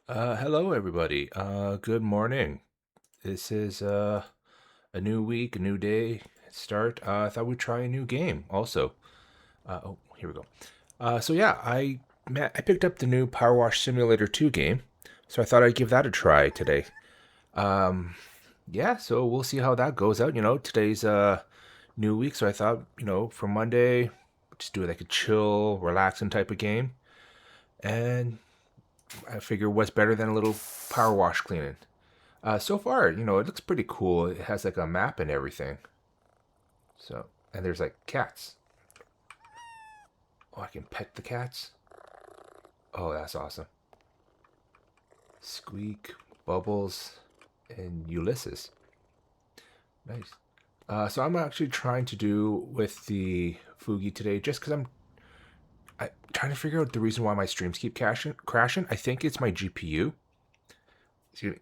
Hello everybody. Good morning. This is a new week, a new day start. I thought we'd try a new game also. Oh, here we go. So yeah, I picked up the new Power Wash Simulator 2 game, so I thought I'd give that a try today. Um, yeah, so we'll see how that goes out. Today's new week, so I thought, for Monday, just do like a chill, relaxing type of game. And I figure what's better than a little power wash cleaning. So far, it looks pretty cool. It has like a map and everything. So, and there's like cats. Oh, I can pet the cats. Oh, that's awesome. Squeak, Bubbles, and Ulysses. Nice. So I'm actually trying to do with the Fugi today, just because I'm trying to figure out the reason why my streams keep crashing. I think it's my GPU.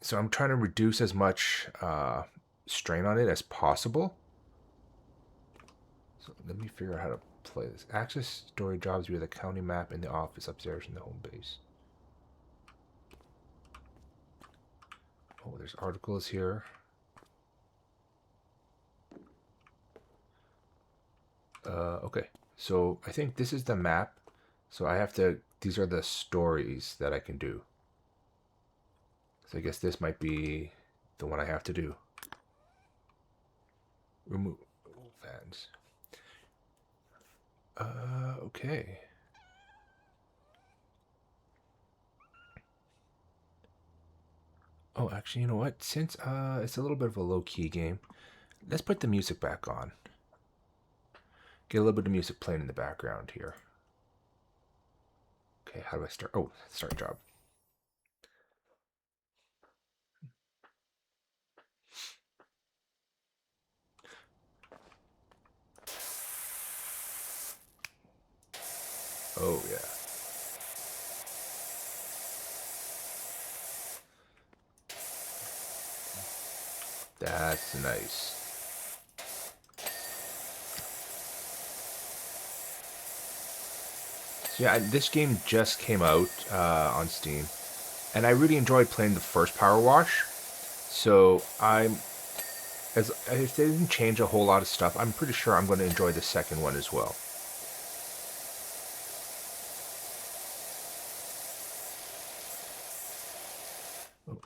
So I'm trying to reduce as much strain on it as possible. So let me figure out how to play this. Access story jobs via the county map in the office upstairs in the home base. Oh, there's articles here. Okay. So I think this is the map. So I have to, these are the stories that I can do. So I guess this might be the one I have to do. Remove fans. Okay. Oh, actually, you know what? Since it's a little bit of a low-key game, let's put the music back on. Get a little bit of music playing in the background here. Okay, how do I start? Oh, start job. Oh, yeah. That's nice. So yeah, this game just came out on Steam, and I really enjoyed playing the first Power Wash. So as if they didn't change a whole lot of stuff, I'm pretty sure I'm going to enjoy the second one as well. Oh,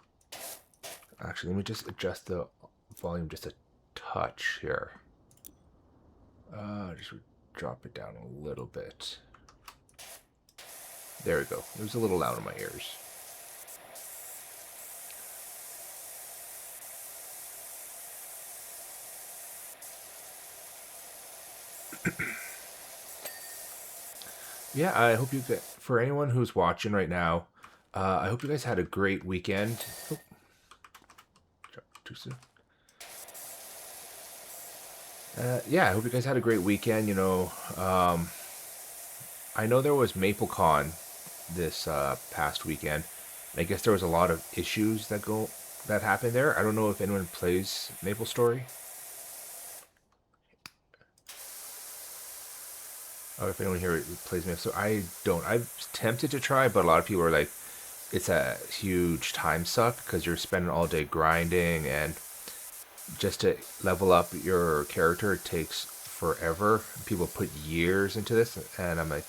actually, let me just adjust the volume just a touch here. Just drop it down a little bit. There we go. It was a little loud in my ears. Yeah, I hope you get, for anyone who's watching right now, I hope you guys had a great weekend. Oh, too soon. Yeah, I hope you guys had a great weekend. I know there was MapleCon this past weekend. I guess there was a lot of issues that happened there. I don't know if anyone plays Maple Story. Or if anyone here plays Maple. So I don't. I'm tempted to try, but a lot of people are like, it's a huge time suck because you're spending all day grinding, and just to level up your character it takes forever. People put years into this, and I'm like,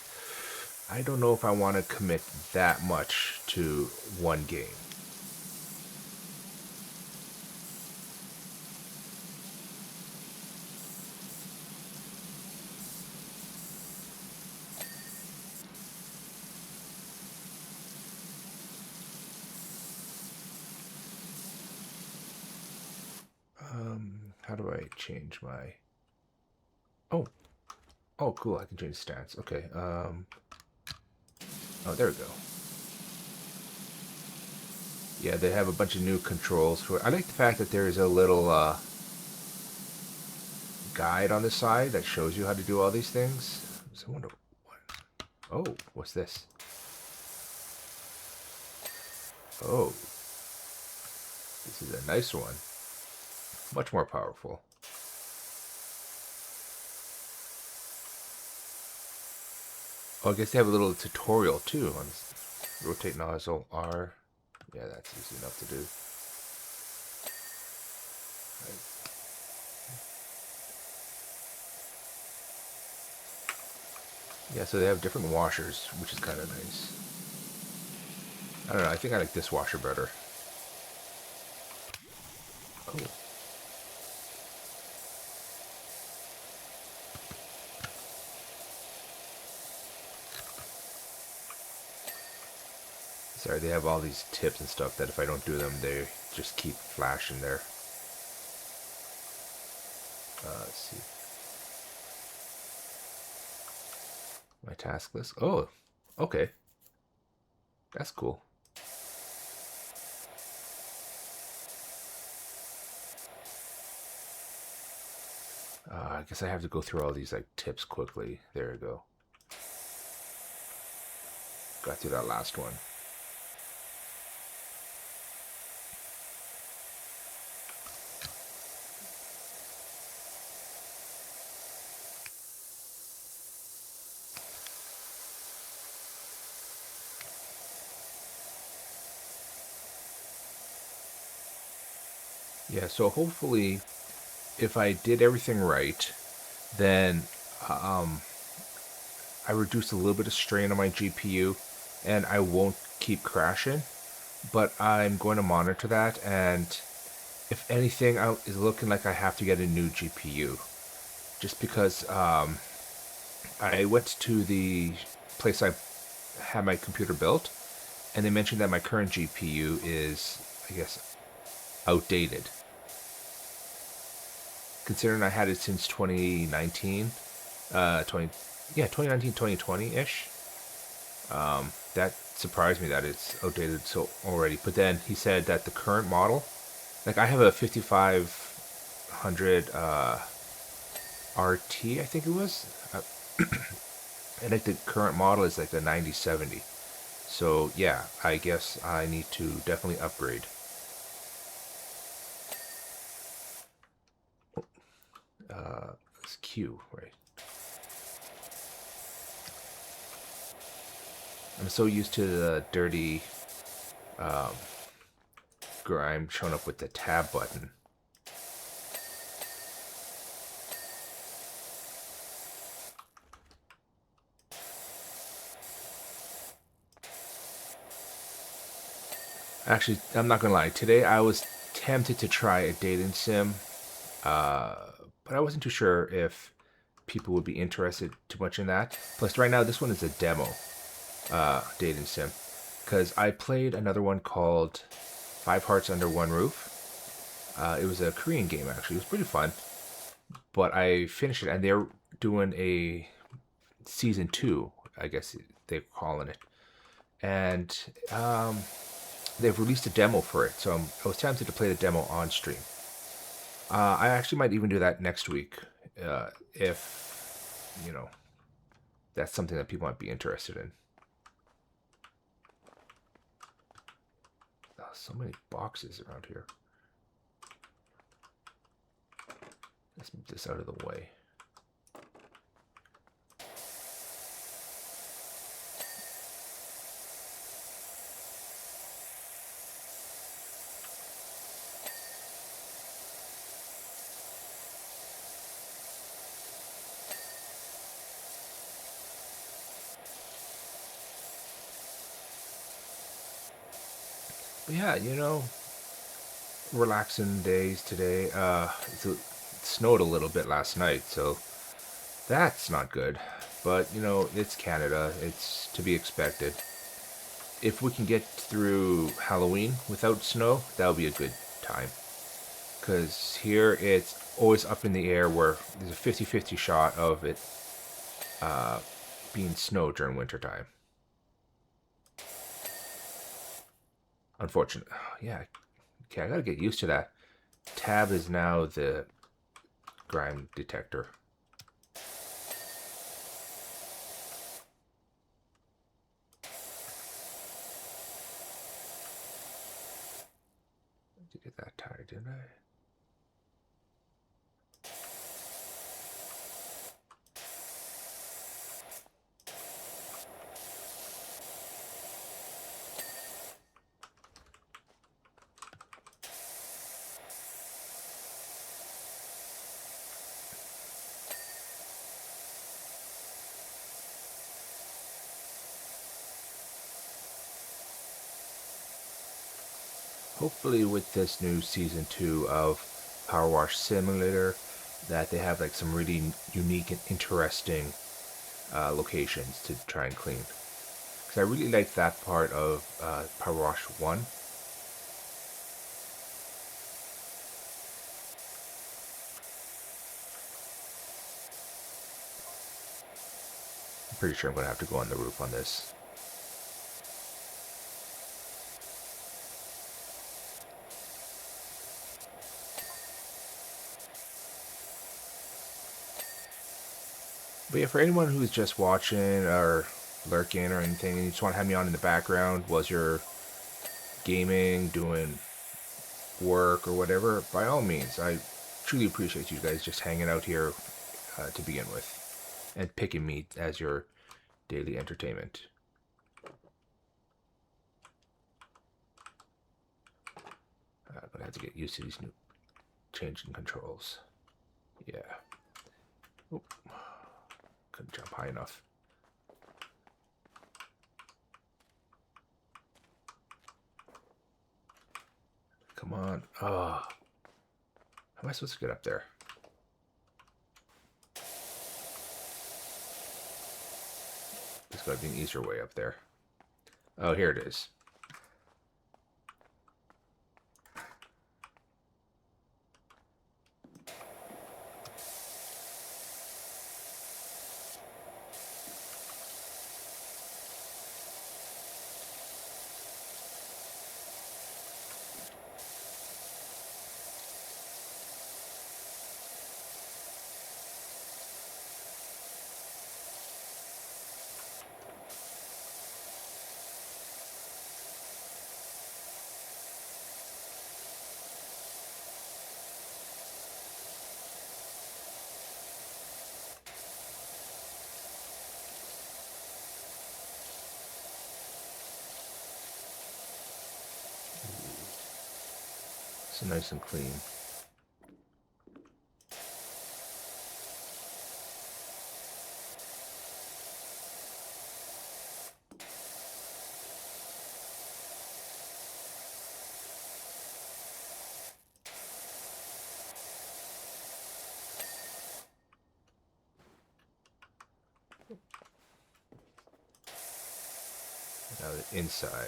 I don't know if I want to commit that much to one game. How do I change my? Oh, oh, cool! I can change stance. Okay. Oh, there we go. Yeah, they have a bunch of new controls for it. I like the fact that there is a little guide on the side that shows you how to do all these things. So I wonder what. Oh, what's this? Oh, this is a nice one. Much more powerful. Oh, I guess they have a little tutorial too on this. Rotate nozzle R. Yeah, that's easy enough to do. Right. Yeah, so they have different washers, which is kind of nice. I don't know, I think I like this washer better. Cool. Sorry, they have all these tips and stuff that if I don't do them, they just keep flashing there. Let's see. My task list. Oh, okay. That's cool. I guess I have to go through all these like tips quickly. There we go. Got through that last one. Yeah, so hopefully, if I did everything right, then um, I reduced a little bit of strain on my GPU, and I won't keep crashing. But I'm going to monitor that, and if anything, is looking like I have to get a new GPU, just because I went to the place I had my computer built, and they mentioned that my current GPU is, I guess, outdated. Considering I had it since 2019, 20, yeah, 2019, 2020-ish. That surprised me that it's outdated so already. But then he said that the current model, like I have a 5500 RT, I think it was, and like the current model is like a 9070. So yeah, I guess I need to definitely upgrade. It's Q, right? I'm so used to the dirty grime showing up with the tab button. Actually, I'm not gonna lie. Today I was tempted to try a dating sim, uh, but I wasn't too sure if people would be interested too much in that. Plus, right now this one is a demo dating sim, because I played another one called Five Hearts Under One Roof. It was a Korean game actually. It was pretty fun, but I finished it, and they're doing a season two. I guess they're calling it, and they've released a demo for it. So I was tempted to play the demo on stream. I actually might even do that next week, if you know that's something that people might be interested in. Oh, so many boxes around here. Let's move this out of the way. But yeah, relaxing days today. It snowed a little bit last night, so that's not good. But it's Canada. It's to be expected. If we can get through Halloween without snow, that'll be a good time. Because here it's always up in the air where there's a 50-50 shot of it being snow during wintertime. Unfortunately. Yeah, okay, I gotta get used to that. Tab is now the grime detector. Did you get that tire, didn't I? hopefully with this new season 2 of Power Wash Simulator, that they have like some really unique and interesting locations to try and clean. Because I really like that part of Power Wash 1. I'm pretty sure I'm going to have to go on the roof on this. But yeah, for anyone who's just watching or lurking or anything, and you just want to have me on in the background while you're gaming, doing work or whatever, by all means, I truly appreciate you guys just hanging out here to begin with and picking me as your daily entertainment. I'm gonna have to get used to these new changing controls. Yeah. Oop. Couldn't jump high enough. Come on. Oh. How am I supposed to get up there? There's gotta be an easier way up there. Oh, here it is. So nice and clean. Now the inside.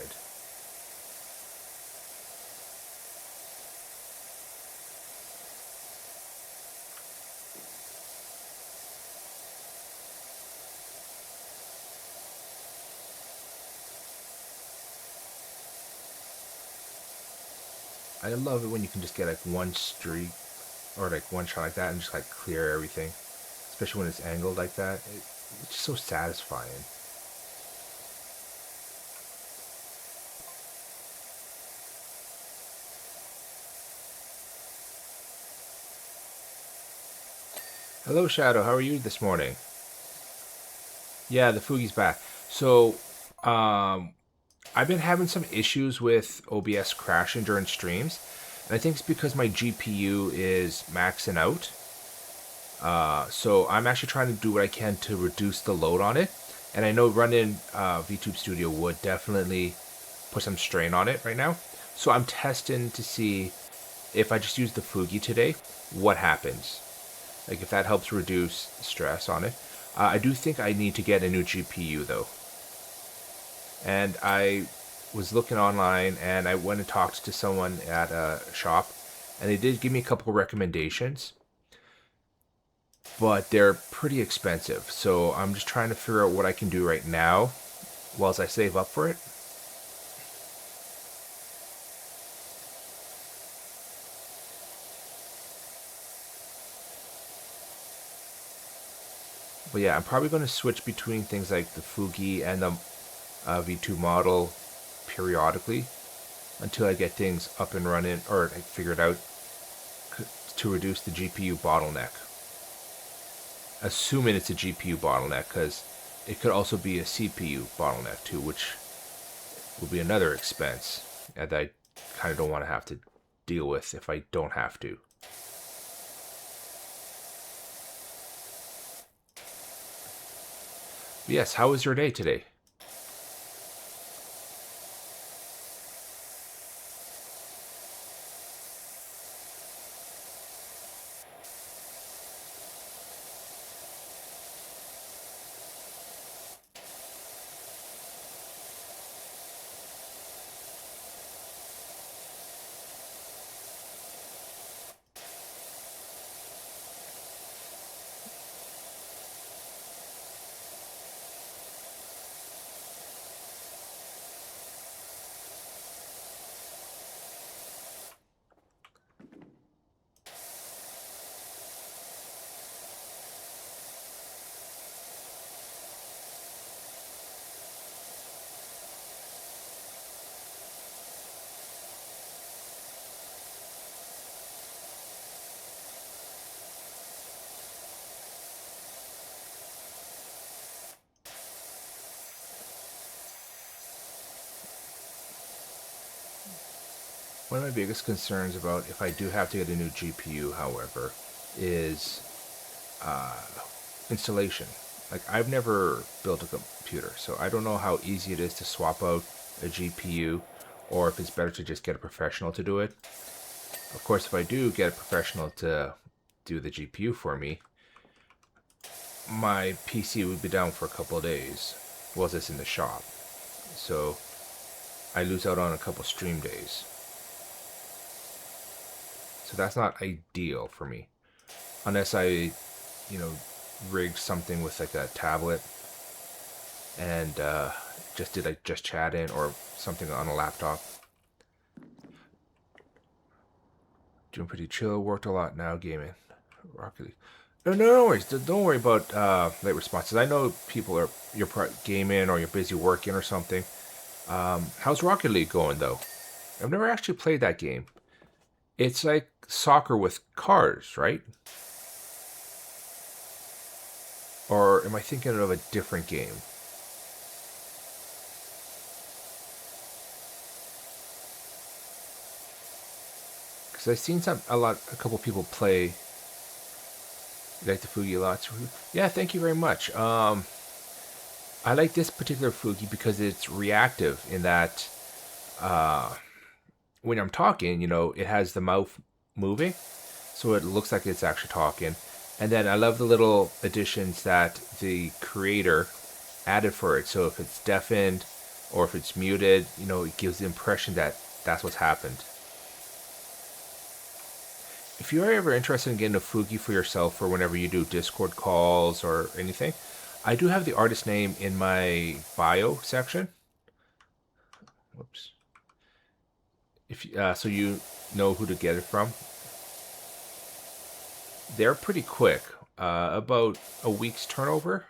I love it when you can just get like one streak or like one shot like that and just like clear everything. Especially when it's angled like that. It's just so satisfying. Hello, Shadow. How are you this morning? Yeah, the Fugi's back. So, I've been having some issues with OBS crashing during streams. And I think it's because my GPU is maxing out. So I'm actually trying to do what I can to reduce the load on it. And I know running VTube Studio would definitely put some strain on it right now. So I'm testing to see if I just use the Fugi today, what happens. Like if that helps reduce stress on it. I do think I need to get a new GPU though. And I was looking online and I went and talked to someone at a shop and they did give me a couple of recommendations, but they're pretty expensive. So I'm just trying to figure out what I can do right now whilst I save up for it. But yeah, I'm probably going to switch between things like the Fugi and the V2 model periodically until I get things up and running or I figure it out to reduce the GPU bottleneck. Assuming it's a GPU bottleneck, because it could also be a CPU bottleneck too, which will be another expense that I kind of don't want to have to deal with if I don't have to. But yes, how was your day today? One of my biggest concerns about if I do have to get a new GPU, however, is uh, installation. Like, I've never built a computer, so I don't know how easy it is to swap out a GPU, or if it's better to just get a professional to do it. Of course, if I do get a professional to do the GPU for me, my PC would be down for a couple of days while it's in the shop. So I lose out on a couple stream days. So that's not ideal for me. Unless I, you know, rig something with like a tablet and just did like just chat in or something on a laptop. Doing pretty chill. Worked a lot now gaming. Rocket League. No worries. Don't worry about late responses. I know people are you're gaming or you're busy working or something. How's Rocket League going though? I've never actually played that game. It's like soccer with cars, right? Or am I thinking of a different game? Because I've seen a couple people play like the Fugi lots. Yeah, thank you very much. I like this particular Fugi because it's reactive in that uh, when I'm talking, it has the mouth moving, so it looks like it's actually talking. And then I love the little additions that the creator added for it. So if it's deafened or if it's muted, it gives the impression that that's what's happened. If you're ever interested in getting a Fugi for yourself or whenever you do Discord calls or anything, I do have the artist name in my bio section. Whoops. If so you know who to get it from. They're pretty quick. About a week's turnover.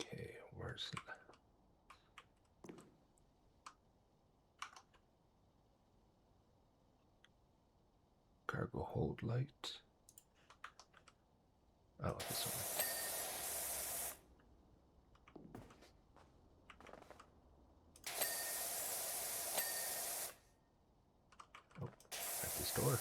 Okay, where's it? Cargo hold light. Oh, this one. Oh, at this door.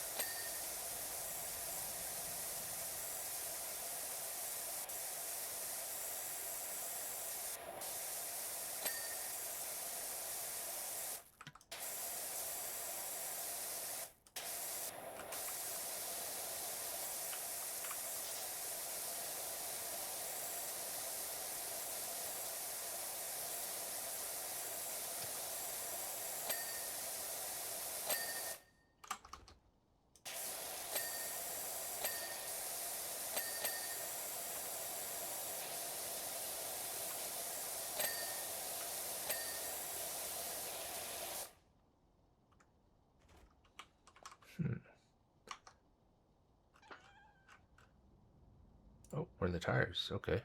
Oh, we're in the tires. Okay.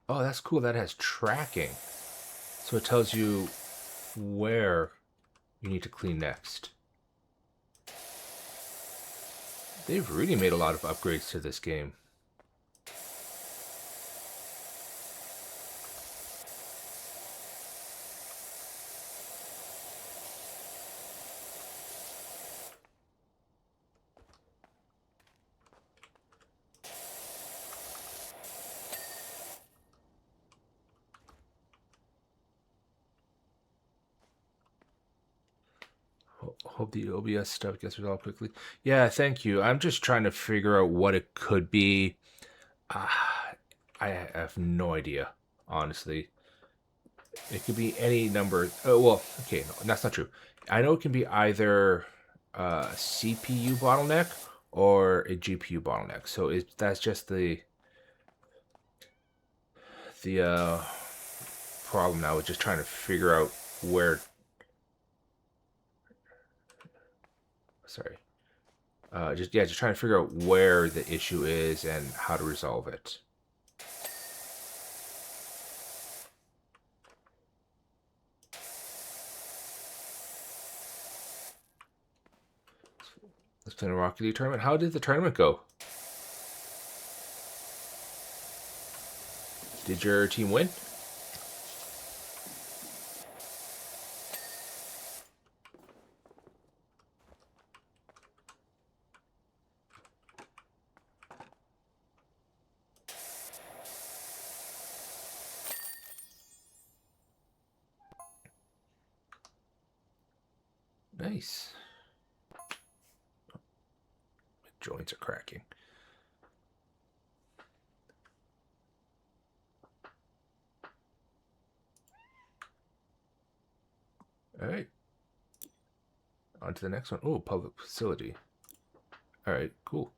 Oh, that's cool. That has tracking. So it tells you where you need to clean next. They've really made a lot of upgrades to this game. Hope the OBS stuff gets resolved quickly. Yeah, thank you. I'm just trying to figure out what it could be. Uh, I have no idea, honestly. It could be any number. Oh, well, okay, no, that's not true. I know it can be either a CPU bottleneck or a GPU bottleneck. So that's just the problem now. Is just trying to figure out where. Sorry. Just trying to figure out where the issue is and how to resolve it. Let's play a Rocket League tournament. How did the tournament go? Did your team win? Nice. My joints are cracking. All right. On to the next one. Oh, public facility. All right, cool.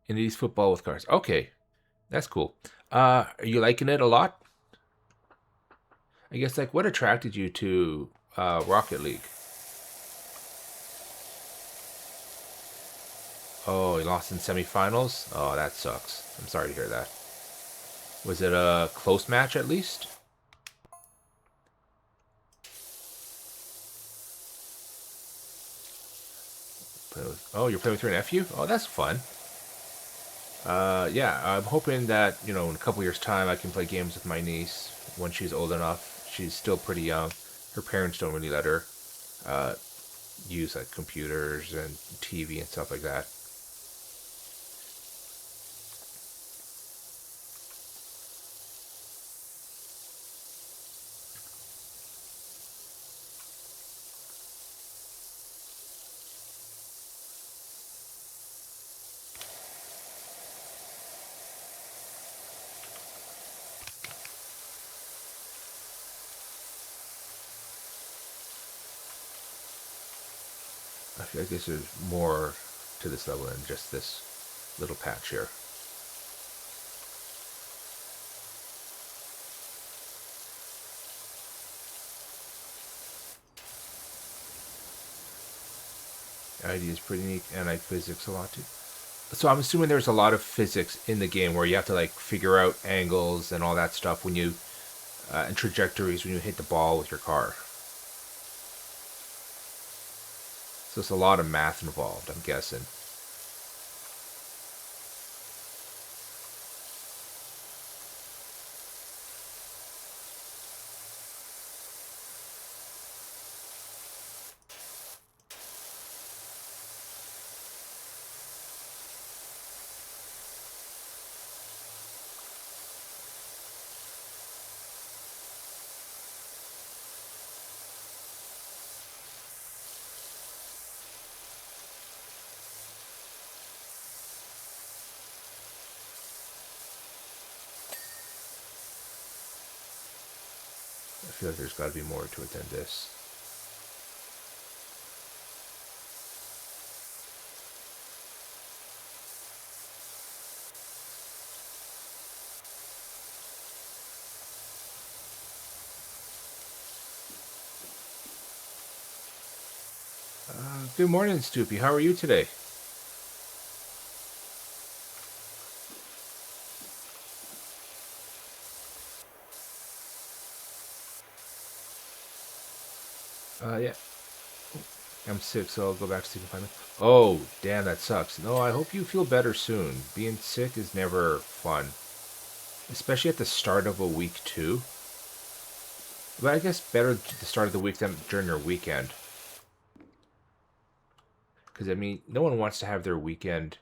Indies football with cars. Okay, that's cool. Are you liking it a lot? I guess, like, what attracted you to Rocket League? Oh, you lost in semifinals? Oh, that sucks. I'm sorry to hear that. Was it a close match at least? Oh, you're playing with your nephew? Oh, that's fun. Yeah, I'm hoping that, in a couple years' time I can play games with my niece when she's old enough. She's still pretty young. Her parents don't really let her uh, use like computers and TV and stuff like that. I feel like there's more to this level than just this little patch here. ID is pretty neat, and I like physics a lot too. So I'm assuming there's a lot of physics in the game where you have to like figure out angles and all that stuff when you and trajectories when you hit the ball with your car. So it's a lot of math involved, I'm guessing. I feel like there's got to be more to it than this. Good morning, Stoopy. How are you today? Yeah. I'm sick, so I'll go back to sleep and find it. Oh, damn, that sucks. No, I hope you feel better soon. Being sick is never fun, especially at the start of a week, too. But I guess better at the start of the week than during your weekend. Because, I mean, no one wants to have their weekend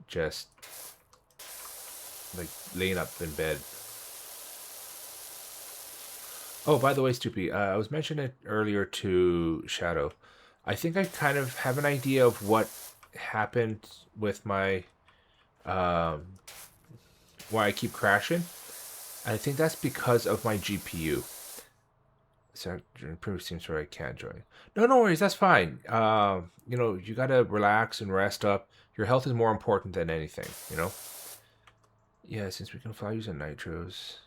just, like, laying up in bed. Oh, by the way, Stoopy, I was mentioning it earlier to Shadow. I think I kind of have an idea of what happened with my, um, why I keep crashing. I think that's because of my GPU. So, previous seems where I can't join. No, no worries, that's fine. You gotta relax and rest up. Your health is more important than anything. Yeah, since we can fly using nitros.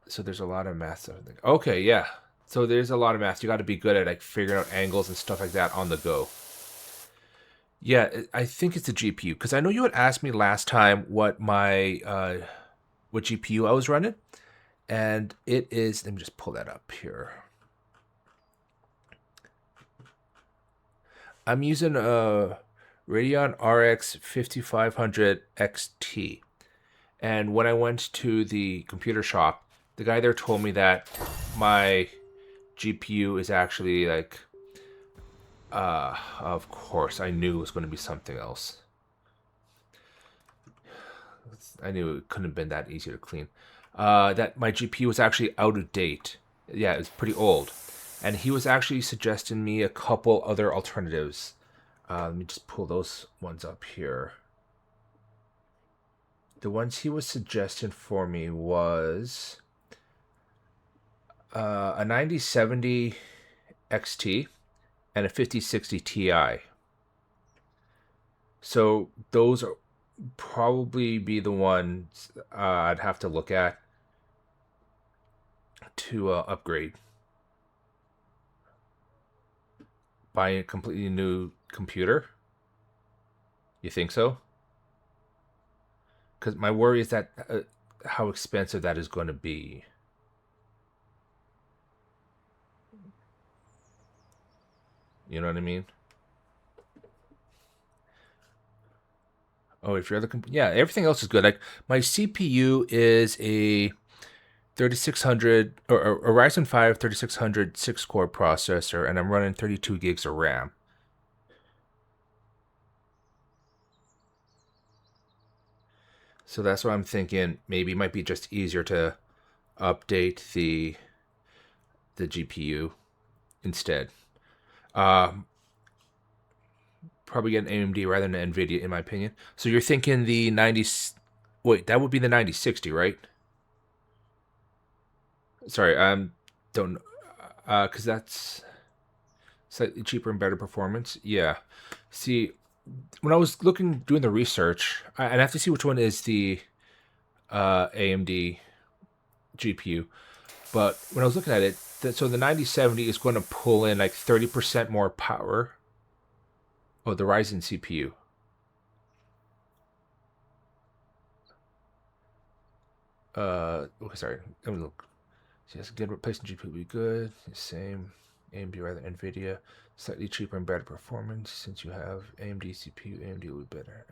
So there's a lot of math stuff. Okay, yeah. So there's a lot of math. You got to be good at like figuring out angles and stuff like that on the go. Yeah, I think it's the GPU because I know you had asked me last time what GPU I was running, and it is. Let me just pull that up here. I'm using a Radeon RX 5500 XT. And when I went to the computer shop, the guy there told me that my GPU is actually like, of course, I knew it was going to be something else. I knew it couldn't have been that easy to clean. That my GPU was actually out of date. Yeah, it was pretty old. And he was actually suggesting me a couple other alternatives. Let me just pull those ones up here. The ones he was suggesting for me was a 9070 XT and a 5060 Ti. So those are probably be the ones I'd have to look at to upgrade. Buy a completely new computer. You think so? Because my worry is that how expensive that is going to be. You know what I mean? Oh, if you're yeah, everything else is good. Like my CPU is a 3600 or a Ryzen 5 3600 6 core processor, and I'm running 32 gigs of RAM. So that's why I'm thinking maybe it might be just easier to update the GPU instead. Um, Probably get an AMD rather than NVIDIA, in my opinion. So you're thinking the 90. Wait, that would be the 9060, right? Sorry, don't. Because that's slightly cheaper and better performance. Yeah. See, when I was doing the research, I'd have to see which one is the AMD GPU. But when I was looking at it, so the 9070 is going to pull in like 30% more power. Oh, the Ryzen CPU. Okay, sorry. Let me look. So yes, good replacement GPU would be good. Same. AMD rather than NVIDIA. Slightly cheaper and better performance. Since you have AMD CPU, AMD will be better.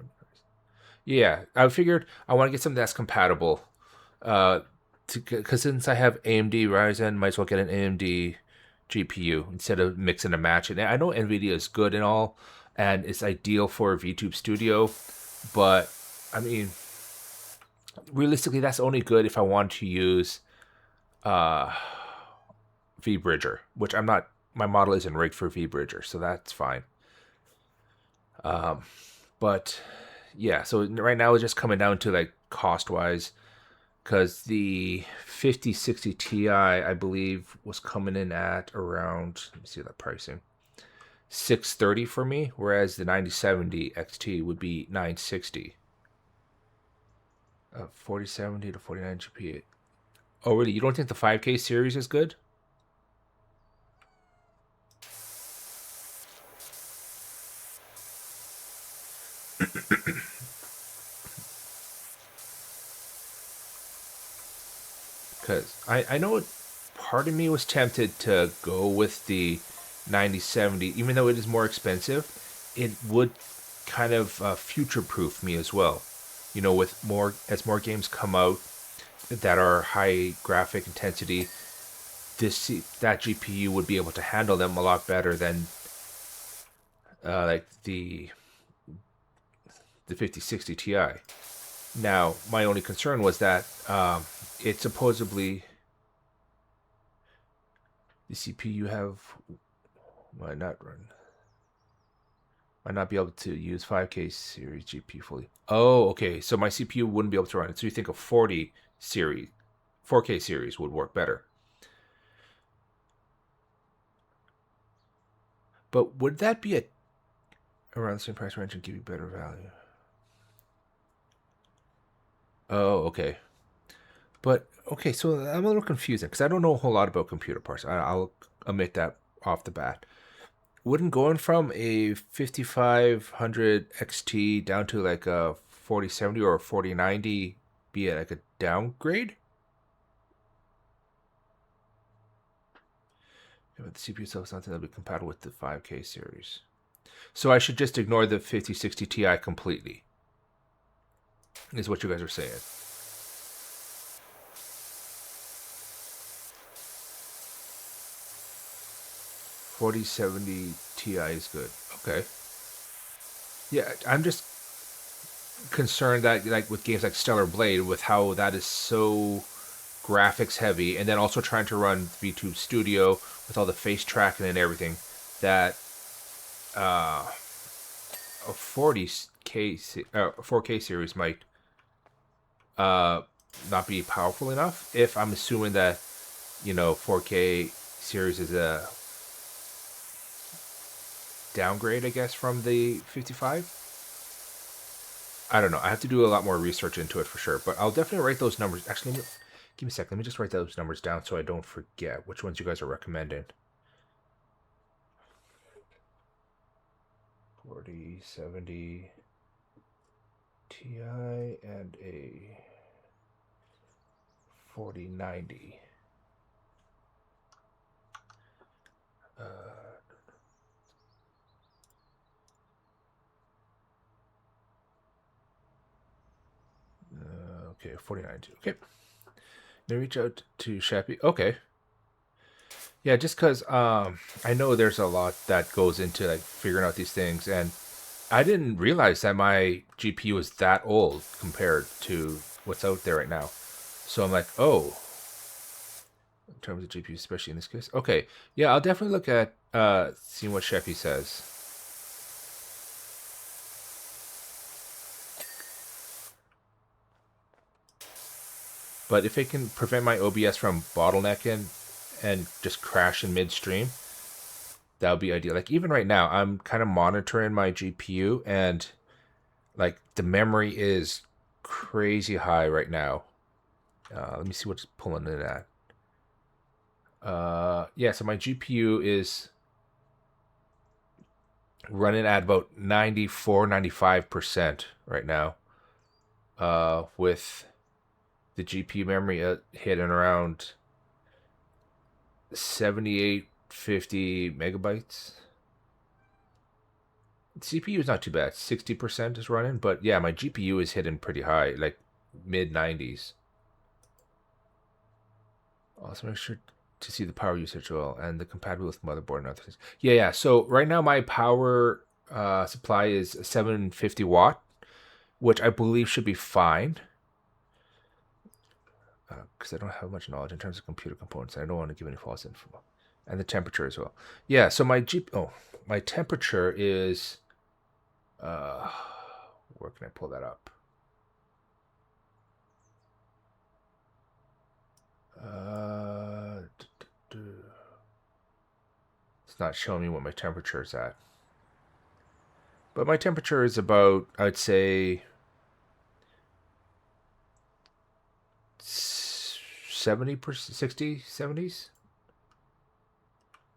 Yeah, I figured I want to get something that's compatible. Uh, because since I have AMD Ryzen, might as well get an AMD GPU instead of mixing and matching. And I know NVIDIA is good and all, and it's ideal for VTube Studio, but I mean, realistically, that's only good if I want to use uh, VBridger, which I'm not. My model isn't rigged for VBridger, so that's fine. Um, but yeah, so right now it's just coming down to like cost wise, because the 5060 Ti, I believe, was coming in at around, let me see that pricing, 630 for me, whereas the 9070 XT would be 960. 4070 to 49 GP. Oh, really? You don't think the 5K series is good? Because I know part of me was tempted to go with the 9070, even though it is more expensive. It would kind of future proof me as well. You know, with more as more games come out that are high graphic intensity, that GPU would be able to handle them a lot better than like the 5060 Ti. Now, my only concern was that it supposedly the CPU you have might not run, might not be able to use 5K series GPU fully. Oh, okay. So my CPU wouldn't be able to run it. So you think a 40 series, 4K series would work better. But would that be around the same price range and give you better value? Oh, okay. But okay, so I'm a little confused because I don't know a whole lot about computer parts. I'll admit that off the bat. Wouldn't going from a 5500 XT down to like a 4070 or a 4090 be like a downgrade? Yeah, but the CPU itself is something that'll be compatible with the 5K series. So I should just ignore the 5060 Ti completely, is what you guys are saying. 4070 Ti is good. Okay. Yeah, I'm just concerned that like with games like Stellar Blade, with how that is so graphics heavy, and then also trying to run VTube Studio with all the face tracking and everything, that a 4K series might uh, not be powerful enough. If I'm assuming that 4K series is a downgrade, I guess, from the 55. I don't know. I have to do a lot more research into it for sure, but I'll definitely write those numbers. Actually, give me a second. Let me just write those numbers down so I don't forget which ones you guys are recommending. 4070 Ti and a 4090. Okay, 4090. Okay. Now reach out to Shappy. Okay. Yeah, just because I know there's a lot that goes into like figuring out these things, and I didn't realize that my GPU was that old compared to what's out there right now. So I'm like, oh, in terms of GPU, especially in this case. Okay, yeah, I'll definitely look at seeing what Sheppy says. But if it can prevent my OBS from bottlenecking and just crashing midstream, that would be ideal. Like even right now, I'm kind of monitoring my GPU, and like the memory is crazy high right now. Let me see what's pulling it at. Yeah, so my GPU is running at about 94, 95% right now. With the GPU memory hitting around 7850 megabytes. CPU is not too bad. 60% is running, but yeah, my GPU is hitting pretty high, like mid 90s. Also, make sure to see the power usage well and the compatibility with motherboard and other things. Yeah. So right now my power supply is 750 watt, which I believe should be fine. Because I don't have much knowledge in terms of computer components, and I don't want to give any false info. And the temperature as well. Yeah. So my temperature is. Where can I pull that up? It's not showing me what my temperature is at. But my temperature is about, I'd say, 70%, 60, 70s.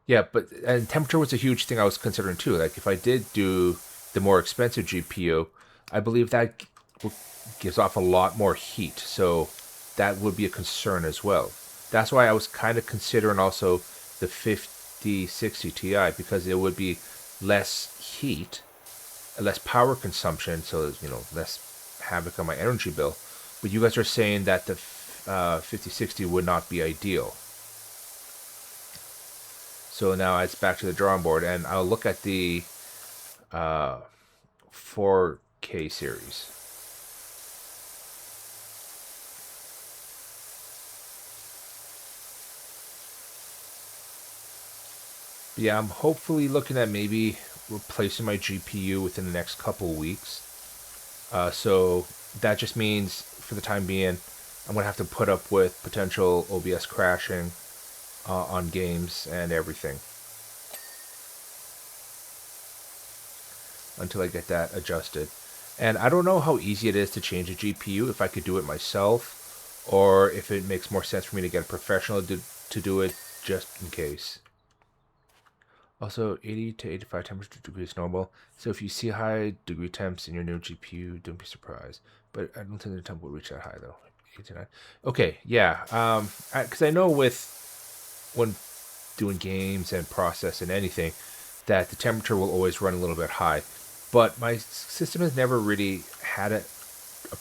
Yeah, and temperature was a huge thing I was considering too. Like if I did do the more expensive GPU, I believe that gives off a lot more heat. So that would be a concern as well. That's why I was kind of considering also the 5060 Ti, because it would be less heat, less power consumption, so less havoc on my energy bill. But you guys are saying that the 5060 would not be ideal. So now it's back to the drawing board, and I'll look at the 4K series. Yeah, I'm hopefully looking at maybe replacing my GPU within the next couple of weeks. So that just means for the time being, I'm going to have to put up with potential OBS crashing on games and everything until I get that adjusted. And I don't know how easy it is to change a GPU, if I could do it myself, or if it makes more sense for me to get a professional to do it just in case. Also, 80 to 85 temperature degrees normal. So if you see high degree temps in your new GPU, don't be surprised. But I don't think the temp will reach that high though. 89. Okay, yeah. Because I know when doing games and processing anything, that the temperature will always run a little bit high. But my system has never really had a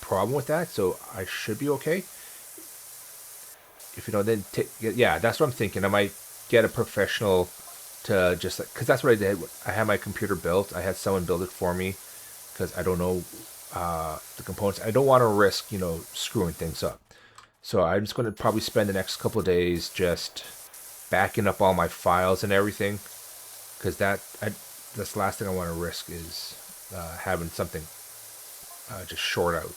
problem with that, so I should be okay. If you know, then yeah, that's what I'm thinking. I might get a professional to just because that's what I did. I had my computer built. I had someone build it for me because I don't know the components. I don't want to risk screwing things up. So I'm just going to probably spend the next couple of days just backing up all my files and everything because that's the last thing I want to risk is having something just short out.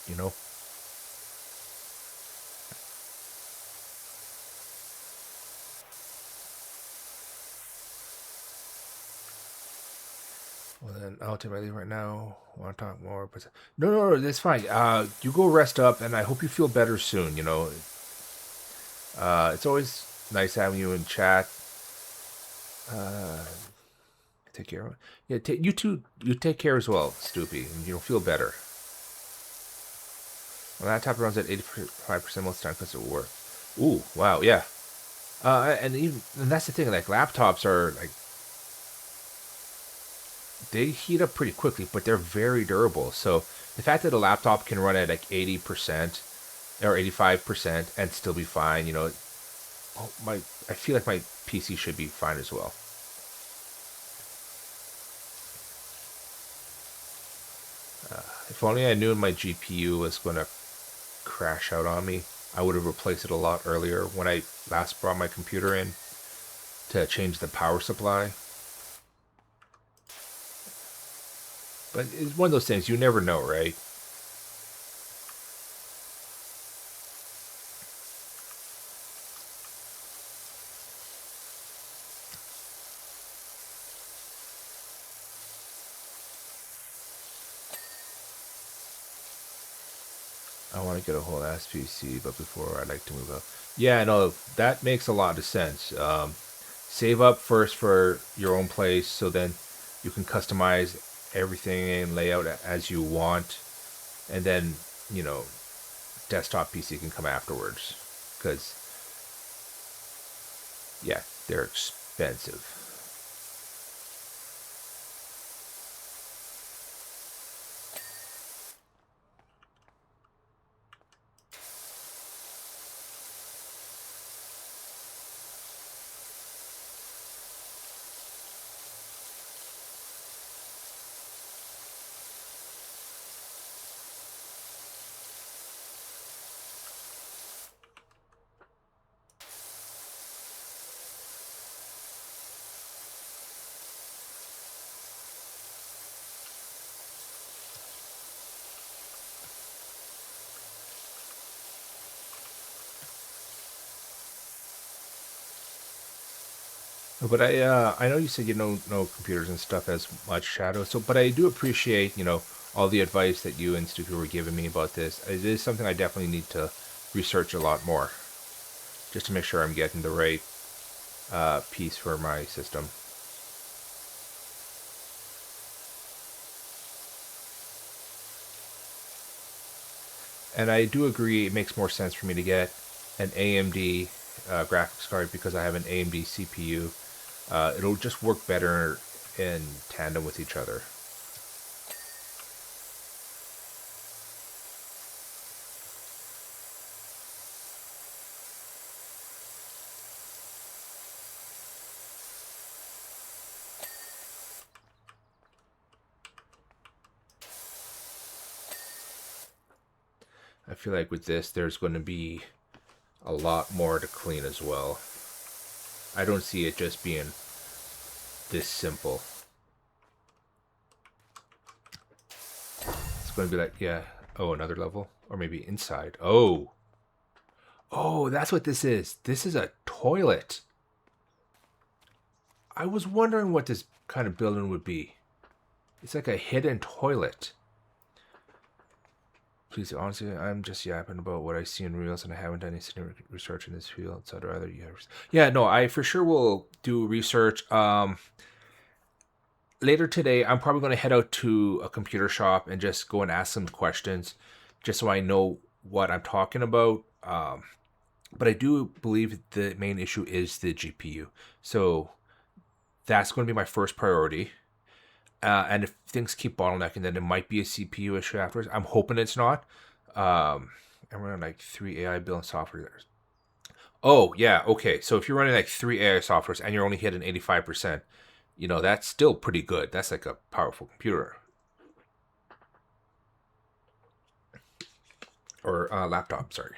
Well, then ultimately, right now, I want to talk more. But no, that's fine. You go rest up, and I hope you feel better soon. It's always nice having you in chat. Uh, take care. Yeah, you too. You take care as well, Stoopy, and you'll feel better. Well, that top runs at 85% most of the time because it work. Ooh, wow, yeah. And that's the thing. Like laptops are like they heat up pretty quickly, but they're very durable. So the fact that a laptop can run at like 80% or 85% and still be fine, I feel like my PC should be fine as well. If only I knew my GPU was going to crash out on me, I would have replaced it a lot earlier when I last brought my computer in to change the power supply. But it's one of those things you never know, right? I want to get a whole ass PC, but before I'd like to move up. Yeah, no, that makes a lot of sense. Save up first for your own place, so then you can customize everything and layout as you want, and then you know, desktop PC can come afterwards, because yeah, they're expensive. But I know you said you don't know computers and stuff as much, Shadow. So, but I do appreciate all the advice that you and Stu were giving me about this. It is something I definitely need to research a lot more, just to make sure I'm getting the right piece for my system. And I do agree it makes more sense for me to get an AMD graphics card because I have an AMD CPU. It'll just work better in tandem with each other. I feel like with this, there's going to be a lot more to clean as well. I don't see it just being this simple. It's going to be like, yeah, oh, another level? Or maybe inside. Oh, that's what this is. This is a toilet. I was wondering what this kind of building would be. It's like a hidden toilet. Please, honestly, I'm just yapping about what I see in reels, and I haven't done any significant research in this field. So I'd rather you have. Yeah, no, I for sure will do research. Later today, I'm probably going to head out to a computer shop and just go and ask some questions, just so I know what I'm talking about. But I do believe the main issue is the GPU. So That's going to be my first priority. And if things keep bottlenecking, then it might be a CPU issue afterwards. I'm hoping it's not. I'm running like 3 AI build software. Oh yeah, okay. So if you're running like 3 AI softwares and you're only hitting 85%, that's still pretty good. That's like a powerful computer or laptop. Sorry.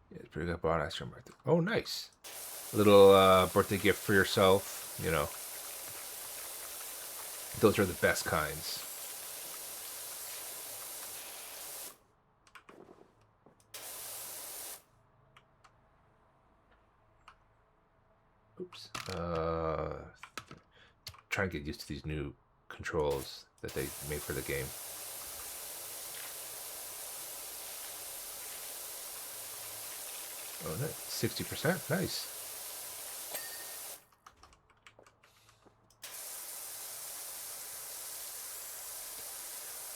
Yeah, it's pretty good bonus from birthday. Oh, nice. A little birthday gift for yourself. Those are the best kinds. Oops. Try and get used to these new controls that they made for the game. Oh, nice. 60%. Nice.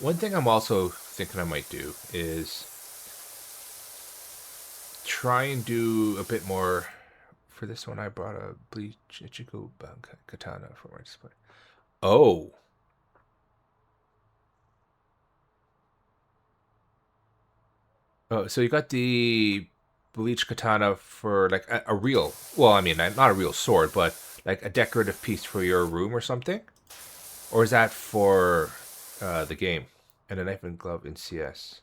One thing I'm also thinking I might do is try and do a bit more. For this one, I brought a bleach Ichigo katana for my display. Oh, so you got the bleach katana for like a real. Well, I mean, not a real sword, but like a decorative piece for your room or something. Or is that for the game? And a knife and glove in CS.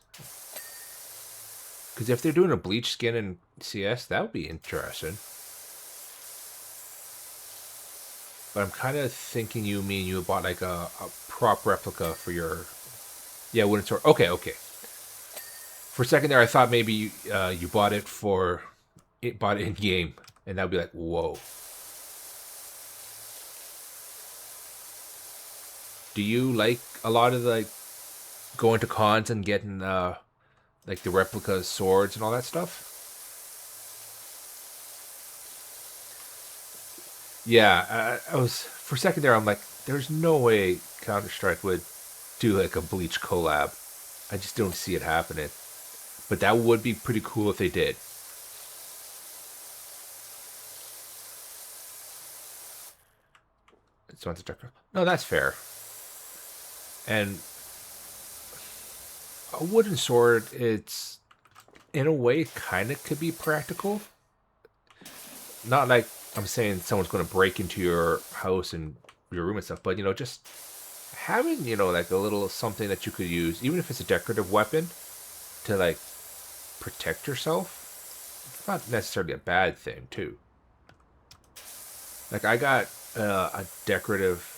Because if they're doing a bleach skin in CS, that would be interesting. But I'm kind of thinking you bought like a prop replica for your wooden sword. Okay. For a second there, I thought maybe you bought it bought it in game, and that'd be like whoa. Do you like a lot of like going to cons and getting like the replica swords and all that stuff? Yeah, I was for a second there. I'm like, there's no way Counter Strike would do like a Bleach collab. I just don't see it happening. But that would be pretty cool if they did. So no, that's fair. And a wooden sword, it's in a way kind of could be practical. Not like I'm saying someone's going to break into your house and your room and stuff, but just having like a little something that you could use, even if it's a decorative weapon, to like protect yourself. It's not necessarily a bad thing too. Like I got a decorative.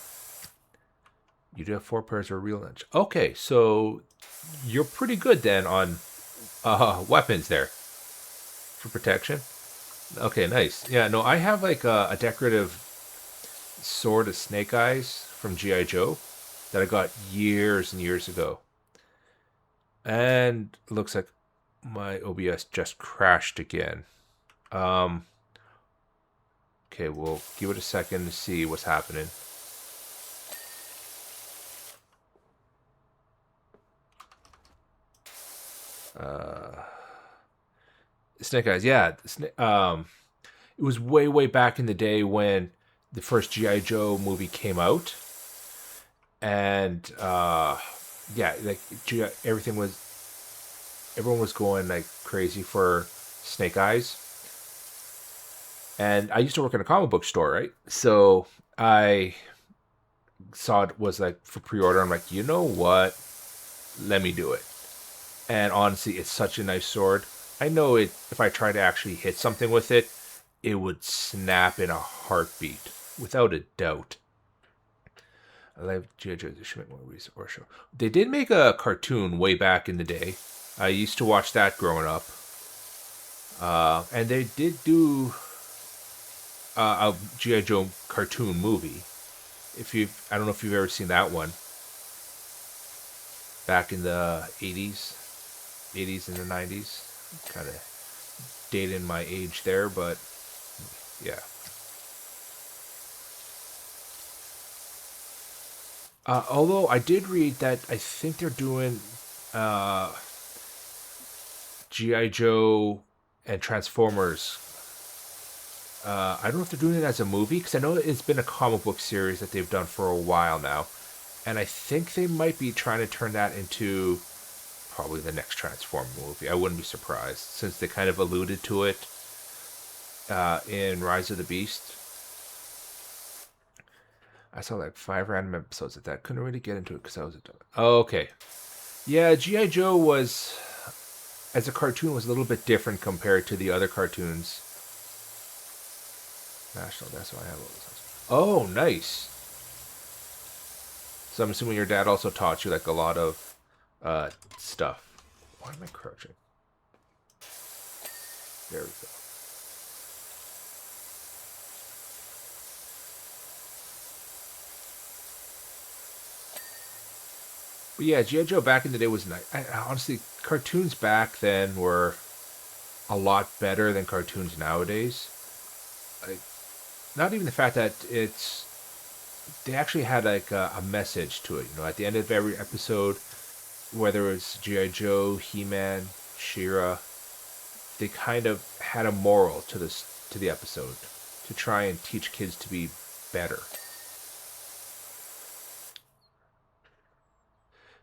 You do have 4 pairs of real edge. Okay, so you're pretty good then on weapons there for protection. Okay, nice. Yeah, no, I have like a decorative sword of Snake Eyes from GI Joe that I got years and years ago, and it looks like my OBS just crashed again. Um, okay, we'll give it a second to see what's happening. Uh, Snake Eyes, yeah. It was way back in the day when the first GI Joe movie came out, and yeah, like everyone was going like crazy for Snake Eyes, and I used to work in a comic book store, right? So I saw it was like for pre-order. I'm like, you know what? Let me do it. And honestly, it's such a nice sword. I know it. If I try to actually hit something with it, it would snap in a heartbeat, without a doubt. I love G.I. Joe. They should make more movies or show. They did make a cartoon way back in the day. I used to watch that growing up. And they did do a G.I. Joe cartoon movie. I don't know if you've ever seen that one back in the 80s and the 90s. Kind of dating my age there, but yeah. Although I did read that I think they're doing uh, GI Joe and Transformers. I don't know if they're doing it as a movie because I know it's been a comic book series that they've done for a while now, and I think they might be trying to turn that into probably the next Transformer movie. I wouldn't be surprised since they kind of alluded to it in Rise of the Beast. I saw like 5 random episodes of that. Couldn't really get into it because I was a. Oh, okay. Yeah, GI Joe was as a cartoon was a little bit different compared to the other cartoons. National. That's why I have all those. Oh, nice. So I'm assuming your dad also taught you like a lot of stuff. Why am I crouching? There we go. But yeah, G.I. Joe back in the day was nice. Honestly, cartoons back then were a lot better than cartoons nowadays. Like, not even the fact that they actually had like a message to it. You know, at the end of every episode, whether it's G.I. Joe, He-Man, She-Ra, they kind of had a moral to the episode to try and teach kids to be better.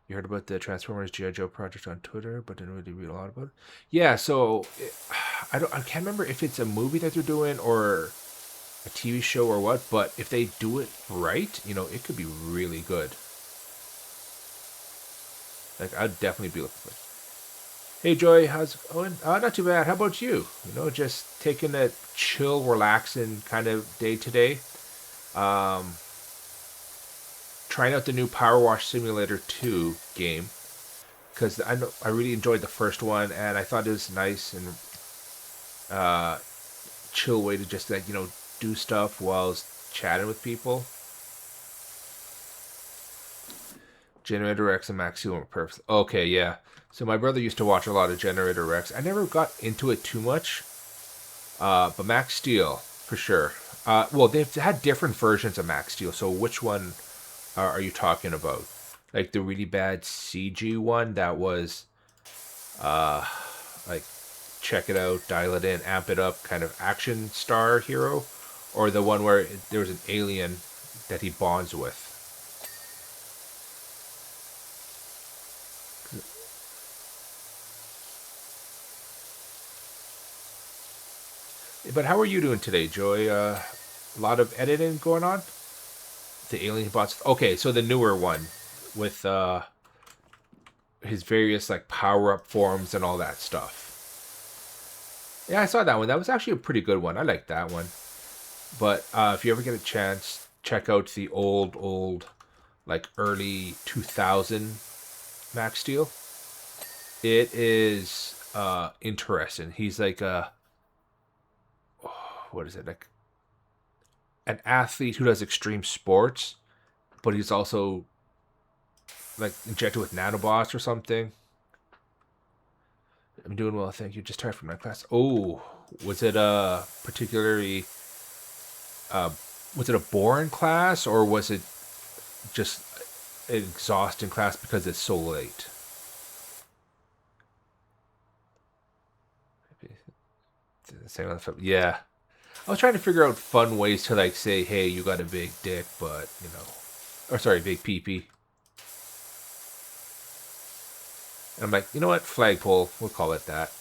You heard about the Transformers GI Joe project on Twitter, but didn't really read a lot about it. Yeah, so I can't remember if it's a movie that they're doing or a TV show or what. But if they do it right, you know, it could be really good. Like I'd definitely be looking for it. Hey Joy, how's it going? Not too bad. How about you? You know, just taking a chill, relaxing kind of day today. Um, Trying out the new Power Wash Simulator 2 game because I really enjoyed the first one and I thought it was nice and uh, chill way to just like do stuff while chatting with people. Generator X and Max Steel were perfect. Okay, yeah. So my brother used to watch a lot of Generator X. I never got into it too much, but Max Steel for sure. Well, they've had different versions of Max Steel. So which one are you talking about? Like the really bad CG one that was like check it out, dial it in, amp it up, kind of action star hero, or the one where there was an alien that he bonds with. But how are you doing today, Joy? A lot of editing going on. The alien bots. Okay, so the newer one with his various like power up forms and all that stuff. Yeah, I saw that one. That was actually a pretty good one. I like that one. But if you ever get a chance, check out the old, like early 2000 Max Steel. It is interesting. He's like what is it, like an athlete who does extreme sports, but he's also like injected with nanobots or something. I'm doing well, thank you. Just tired from my class. Oh, was it a particularly uh, was it a boring class or was it just an exhausting class because it's so late? Same on the film. Yeah, I was trying to figure out fun ways to like say, "Hey, you got a big dick," but or sorry, big peepee. And I'm like, you know what? Flagpole. We'll call it that.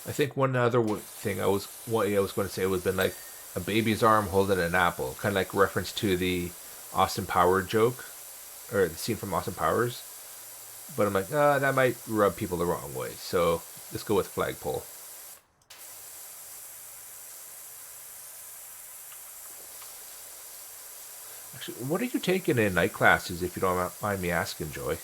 I think one other thing I was going to say was been like a baby's arm holding an apple, kind of like reference to the Austin Powers joke or the scene from Austin Powers. But I'm like, that might rub people the wrong way. So let's go with flagpole. Actually, what are you taking in night classes, if you don't mind me asking, Joy?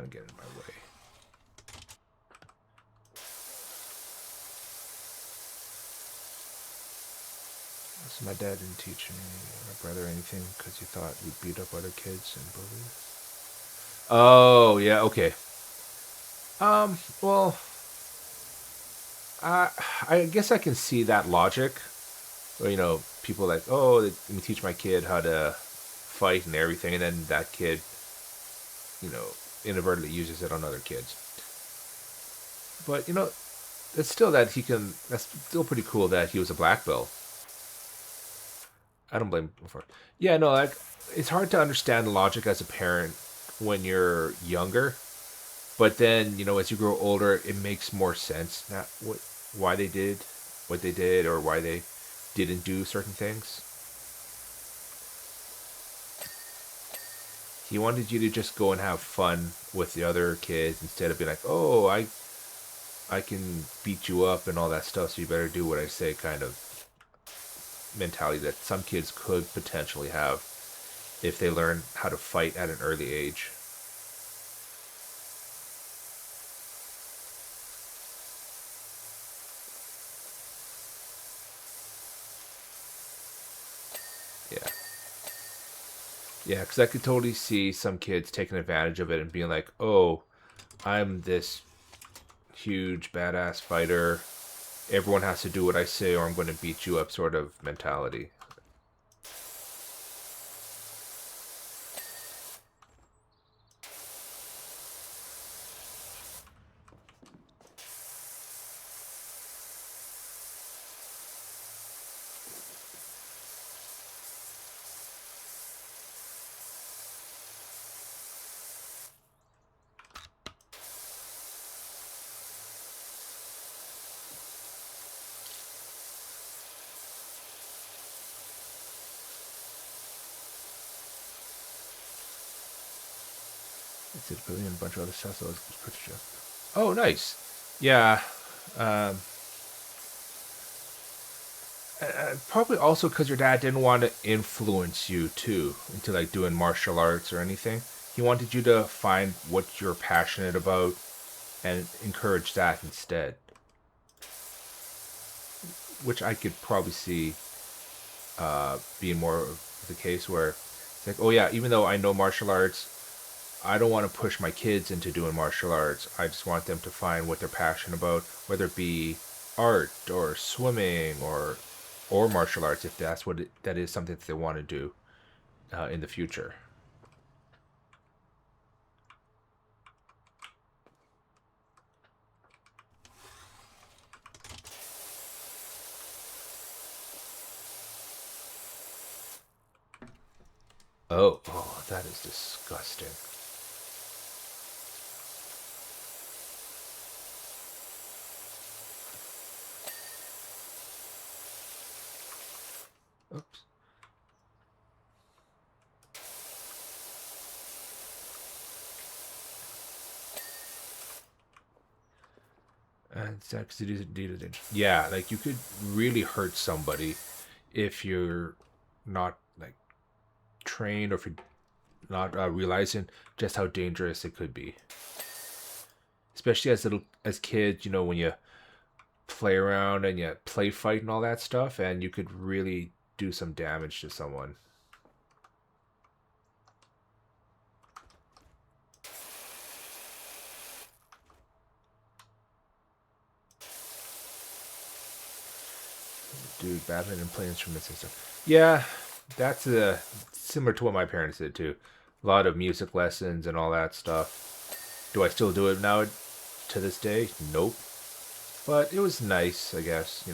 kind of getting in my way. So my dad didn't teach me, my brother, anything because he thought we'd beat up other kids and bullies. Oh, yeah, okay. Well, I guess I can see that logic. Or, people like, oh, let me teach my kid how to fight and everything, and then that kid, you know, inadvertently uses it on other kids. But, it's still that's still pretty cool that he was a black belt. I don't blame him for it. Yeah, no, like, it's hard to understand the logic as a parent when you're younger. But then, as you grow older, it makes more sense now why they did what they did or why they didn't do certain things. He wanted you to just go and have fun with the other kids instead of being like, "Oh, I can beat you up and all that stuff, so you better do what I say," kind of mentality that some kids could potentially have if they learn how to fight at an early age. Yeah. Yeah, because I could totally see some kids taking advantage of it and being like, "Oh, I'm this huge badass fighter. Everyone has to do what I say, or I'm going to beat you up," sort of mentality. It's a billion, a bunch of other stuff. So let's put you. Oh, nice. Yeah. Um, Probably also because your dad didn't want to influence you too into like doing martial arts or anything. He wanted you to find what you're passionate about and encourage that instead, which I could probably see being more of the case where it's like, oh yeah, even though I know martial arts, I don't want to push my kids into doing martial arts. I just want them to find what they're passionate about, whether it be art or swimming or martial arts, if that's that is something that they want to do in the future. Oh, that is disgusting. Oops. And sex, yeah, like you could really hurt somebody if you're not like trained or if you're not realizing just how dangerous it could be. Especially as kids, when you play around and you play fight and all that stuff, and you could really do some damage to someone. Dude, badminton, play instruments and stuff. Yeah, that's similar to what my parents did too. A lot of music lessons and all that stuff. Do I still do it now to this day? Nope. But it was nice, I guess.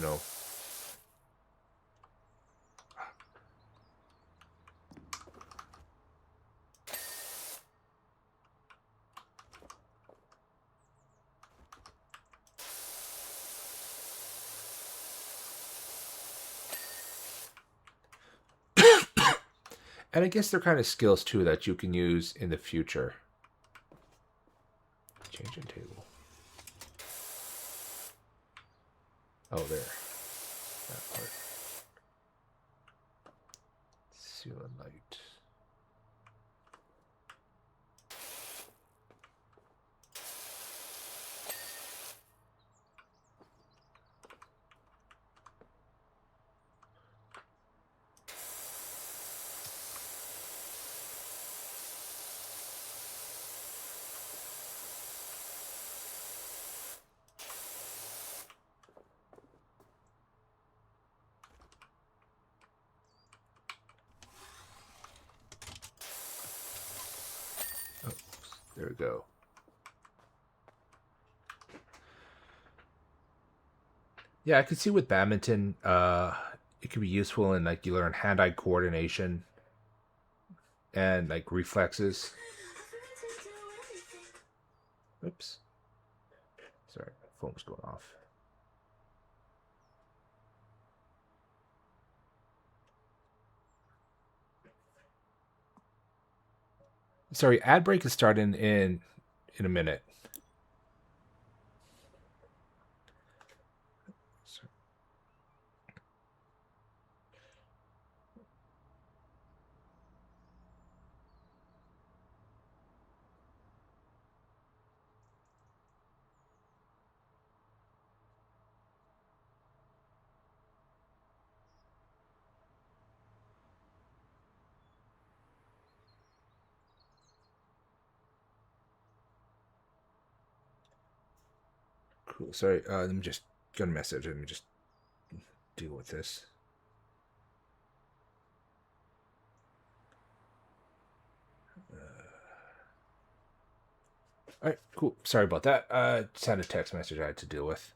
And I guess they're kind of skills too that you can use in the future. Changing table. Oh, there. That part. Ceiling light. There we go. Yeah, I could see with badminton, it could be useful in like you learn hand-eye coordination and like reflexes. Oops, sorry, my phone was going off. Sorry, ad break is starting in a minute. Cool. Sorry, let me just get a message. Let me just deal with this. All right, cool. Sorry about that. Just had a text message I had to deal with.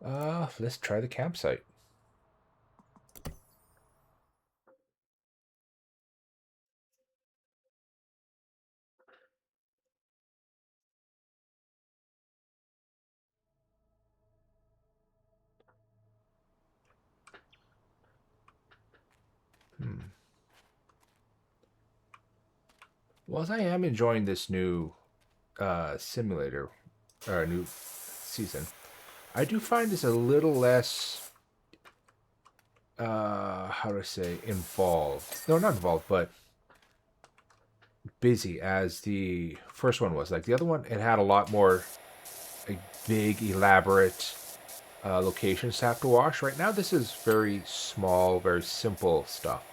Let's try the campsite. Well, as I am enjoying this new simulator or new season, I do find this a little less how do I say involved. No, not involved, but busy as the first one was. Like the other one, it had a lot more like big, elaborate locations to have to wash. Right now, this is very small, very simple stuff.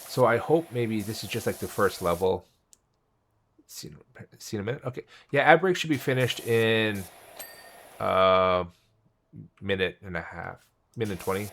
So I hope maybe this is just like the first level. See in a minute. Okay, yeah, ad break should be finished in uh minute and a half, minute 20.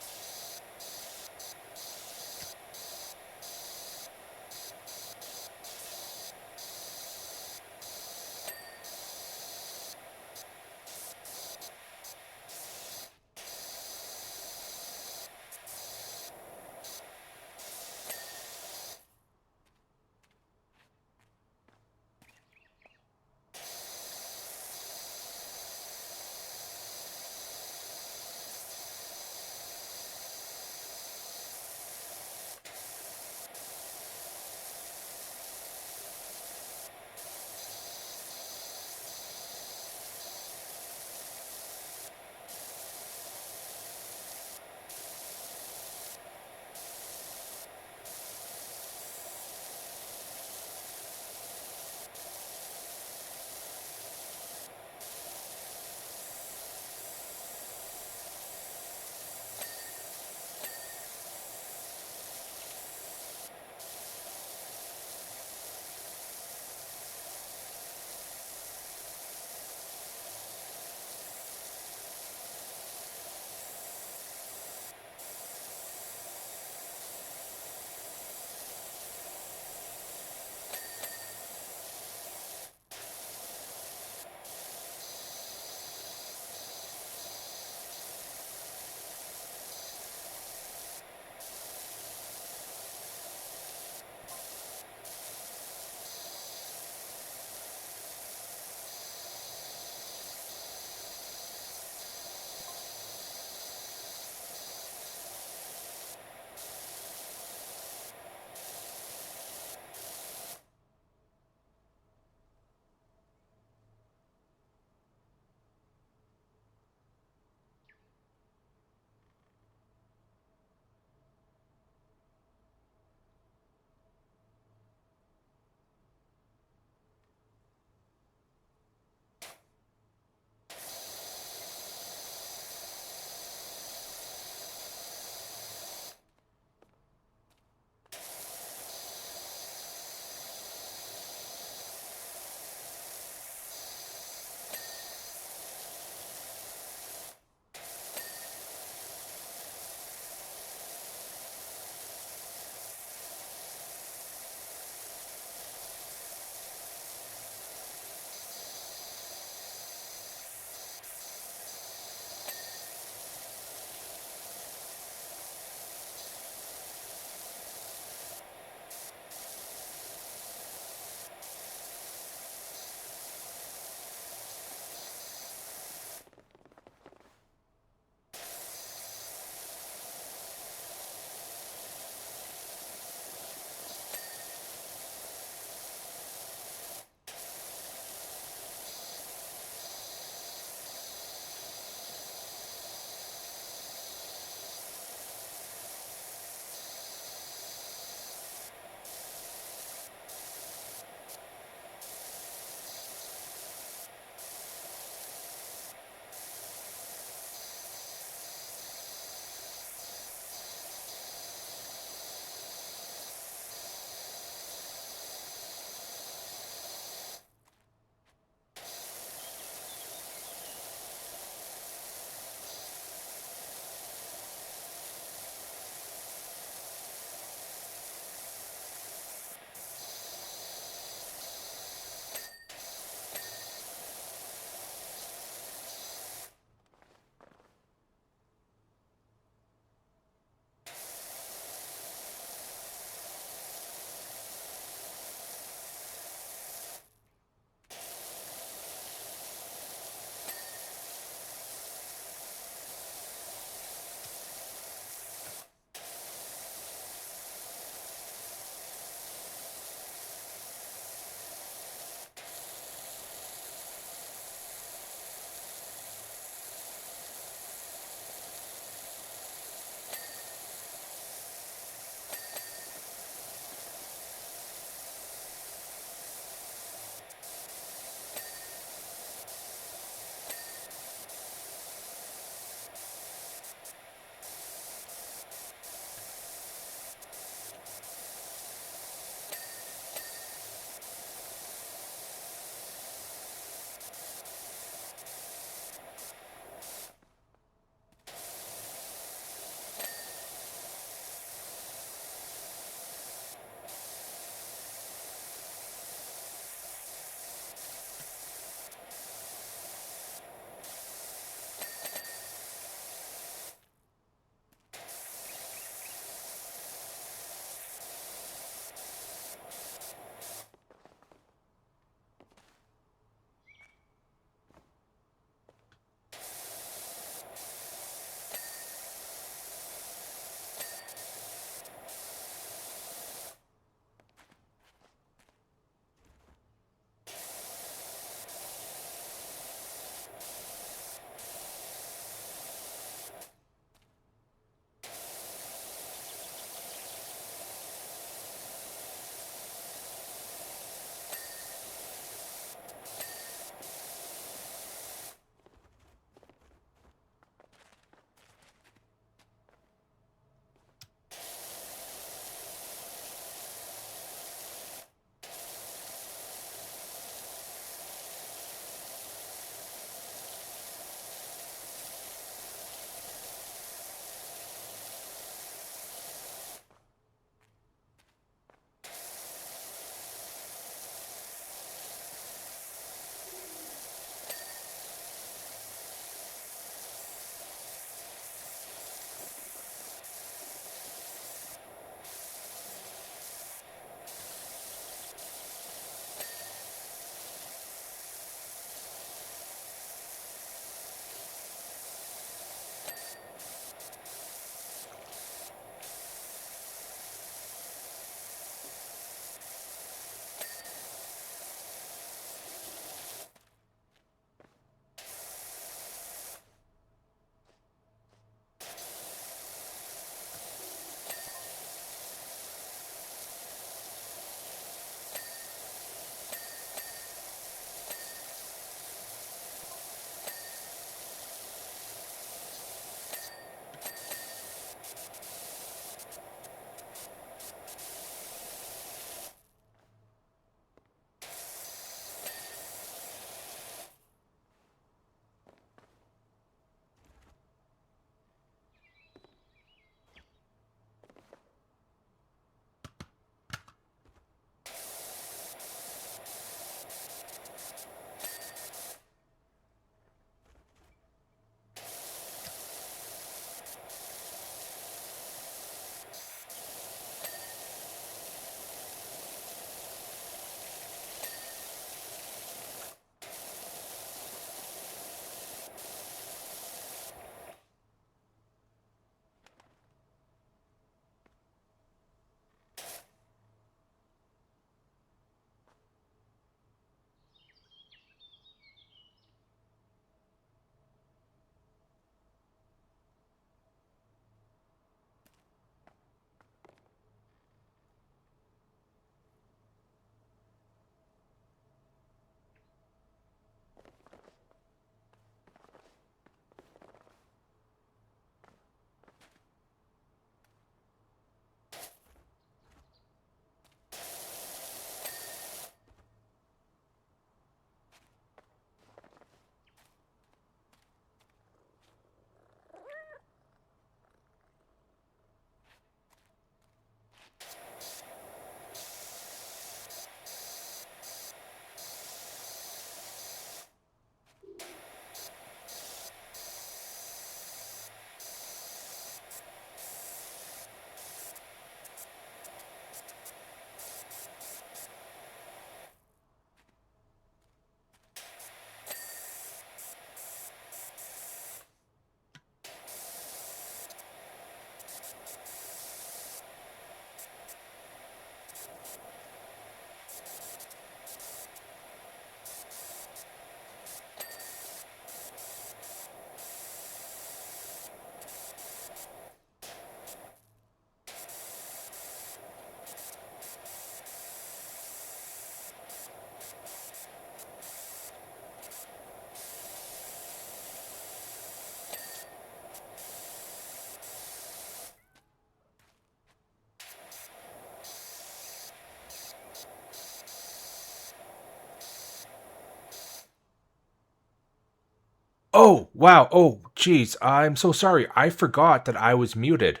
Oh, wow. Oh, jeez. I'm so sorry. I forgot that I was muted.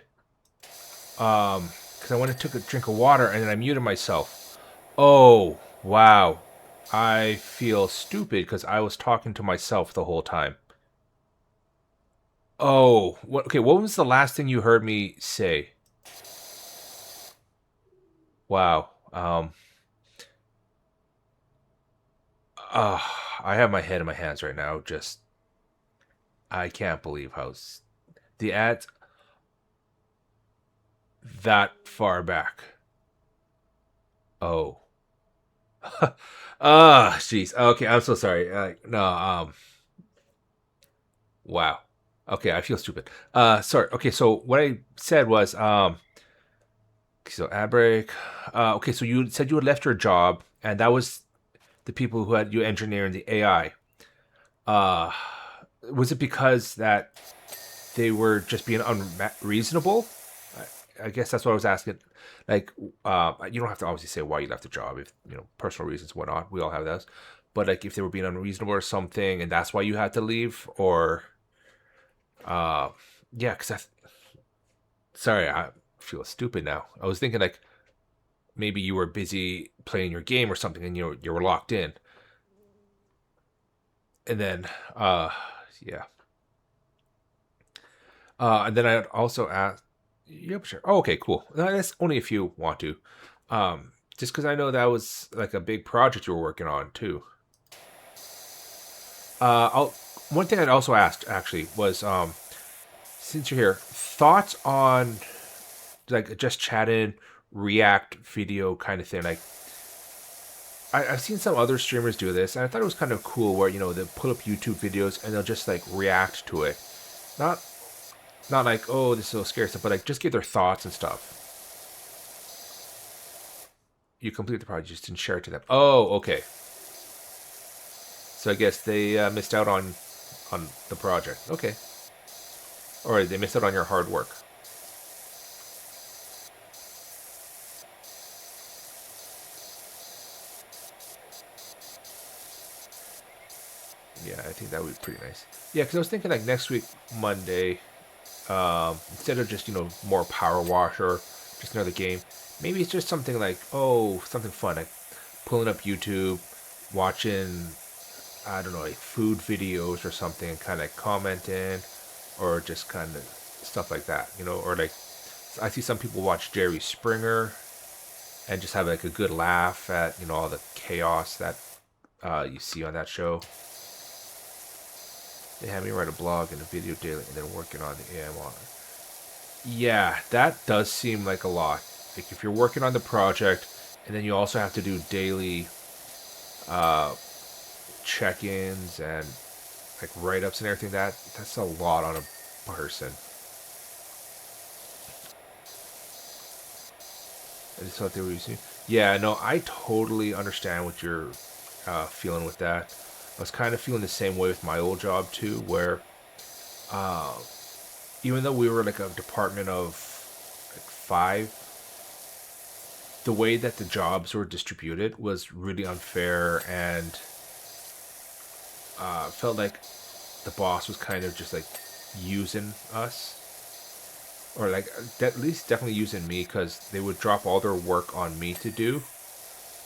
Because I went and took a drink of water and then I muted myself. Oh, wow. I feel stupid because I was talking to myself the whole time. Oh, what? Okay. What was the last thing you heard me say? Wow. Uh, I have my head in my hands right now. Just I can't believe the ads that far back. Oh. Ah, jeez. Okay, I'm so sorry. No, wow. Okay, I feel stupid. Sorry. Okay, so what I said was, so ad break. Okay, so you said you had left your job, and that was the people who had you engineering the AI. Uh, was it because that they were just being unreasonable? I guess that's what I was asking. Like, you don't have to obviously say why you left the job if personal reasons, whatnot. We all have those. But like, if they were being unreasonable or something, and that's why you had to leave, or uh, yeah, because sorry, I feel stupid now. I was thinking like maybe you were busy playing your game or something, and you were locked in, and then uh, yeah, and then I also asked, yep, sure. Oh, okay, cool. That's only if you want to. Just because I know that was like a big project you were working on too. I'll, one thing I'd also asked actually was, since you're here, thoughts on like just chatting, React video kind of thing. Like I've seen some other streamers do this, and I thought it was kind of cool where they pull up YouTube videos and they'll just like react to it. Not not like, oh, this is so scary stuff, but like just give their thoughts and stuff. You complete the project, just didn't share it to them. Oh, okay. So I guess they missed out on the project. Okay, or they missed out on your hard work. Yeah, I think that would be pretty nice. Yeah, because I was thinking like next week, Monday, instead of just more Power Wash or just another game, maybe it's just something like, oh, something fun, like pulling up YouTube, watching, I don't know, like food videos or something, and kind of commenting, or just kind of stuff like that, or like I see some people watch Jerry Springer and just have like a good laugh at all the chaos that you see on that show. They have me write a blog and a video daily, and then working on the AM on. Yeah, that does seem like a lot. Like if you're working on the project, and then you also have to do daily uh, check-ins and like write-ups and everything. That's a lot on a person. I just thought they were using. Yeah, no, I totally understand what you're feeling with that. I was kind of feeling the same way with my old job too, where uh, even though we were like a department of like five, the way that the jobs were distributed was really unfair, and felt like the boss was kind of just like using us, or like at least definitely using me, because they would drop all their work on me to do,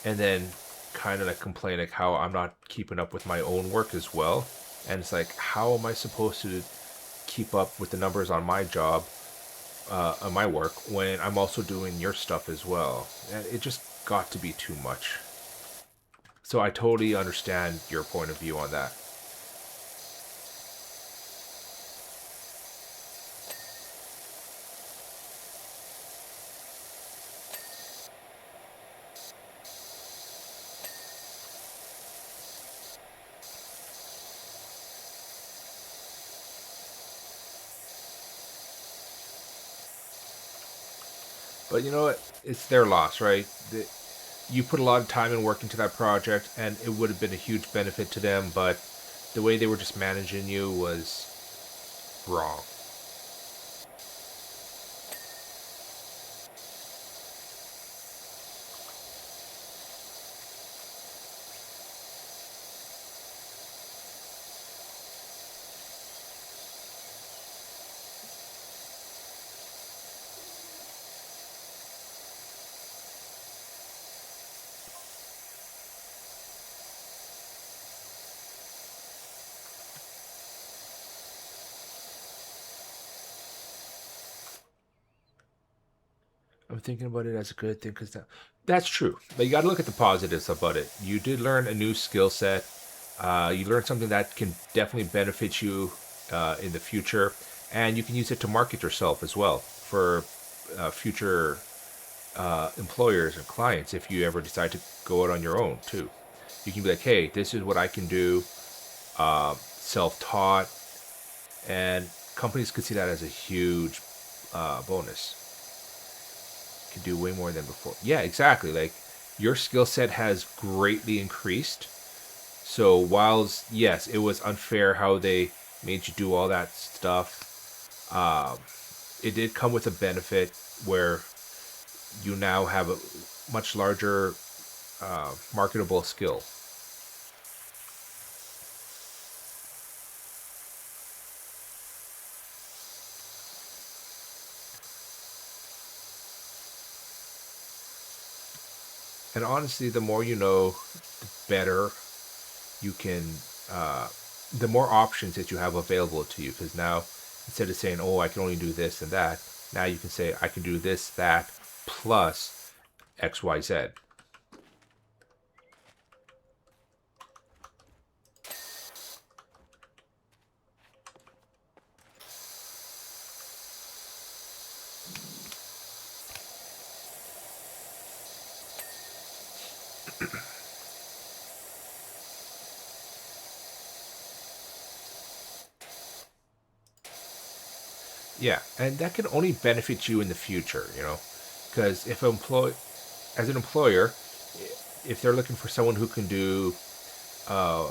and then kind of like complain like how I'm not keeping up with my own work as well. And it's like, how am I supposed to keep up with the numbers on my job, on my work, when I'm also doing your stuff as well? And it just got to be too much. So I totally understand your point of view on that. But you know what? It's their loss, right? You put a lot of time and work into that project, and it would have been a huge benefit to them, but the way they were just managing you was wrong. I'm thinking about it as a good thing because that's true. But you got to look at the positives about it. You did learn a new skill set. You learned something that can definitely benefit you in the future, and you can use it to market yourself as well for future employers and clients if you ever decide to go out on your own too. You can be like, hey, this is what I can do, self-taught, and companies could see that as a huge bonus. Can do way more than before. Yeah, exactly. Like your skill set has greatly increased. So whilst yes, it was unfair how they made you do all that stuff, it did come with a benefit where you now have a much larger marketable skill. And honestly, the more you know, the better you can, uh, the more options that you have available to you. Because now, instead of saying, oh, I can only do this and that, now you can say, I can do this, that, plus XYZ. Yeah, and that can only benefit you in the future, you know, because if as an employer, if they're looking for someone who can do uh,